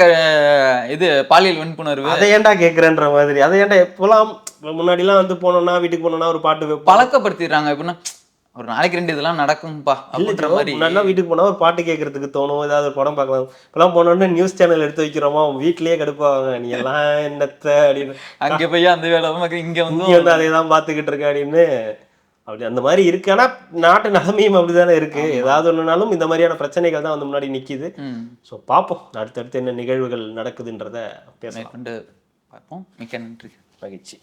இது பாலியல் வன்புணர்வு, அதை ஏன்டா கேட்கறன்ற மாதிரி. அதை ஏன்டா எப்பெல்லாம் முன்னாடிலாம் வந்து போனோம்னா வீட்டுக்கு போனோம்னா ஒரு பாட்டு பழக்கப்படுத்திடுறாங்க. எப்படின்னா ஒரு நாளைக்கு 2 இதெல்லாம் நடக்கும்பா அப்படின்ற மாதிரி. முன்னாடிலாம் வீட்டுக்கு போனா ஒரு பாட்டு கேட்கறதுக்கு தோணும், ஏதாவது ஒரு படம் பார்க்கலாம். இப்பெல்லாம் போனோம்னா நியூஸ் சேனல் எடுத்து வைக்கிறோமா, வீட்லயே கடுப்பாங்க, நீ எல்லாம் என்னத்த அப்படின்னு. அங்கே போய் அந்த வேலை இங்க வந்து அதே தான் பார்த்துக்கிட்டு இருக்க அப்படின்னு அப்படி அந்த மாதிரி இருக்கு. ஆனா நாட்டு நிலைமையும் அப்படிதானே இருக்கு. ஏதாவது ஒண்ணுனாலும் இந்த மாதிரியான பிரச்சனைகள் தான் வந்து முன்னாடி நிக்குது. ஸோ பார்ப்போம் அடுத்தடுத்து என்ன நிகழ்வுகள் நடக்குதுன்றத பேசலாம். பார்ப்போம். மிக்க நன்றி, மகிழ்ச்சி.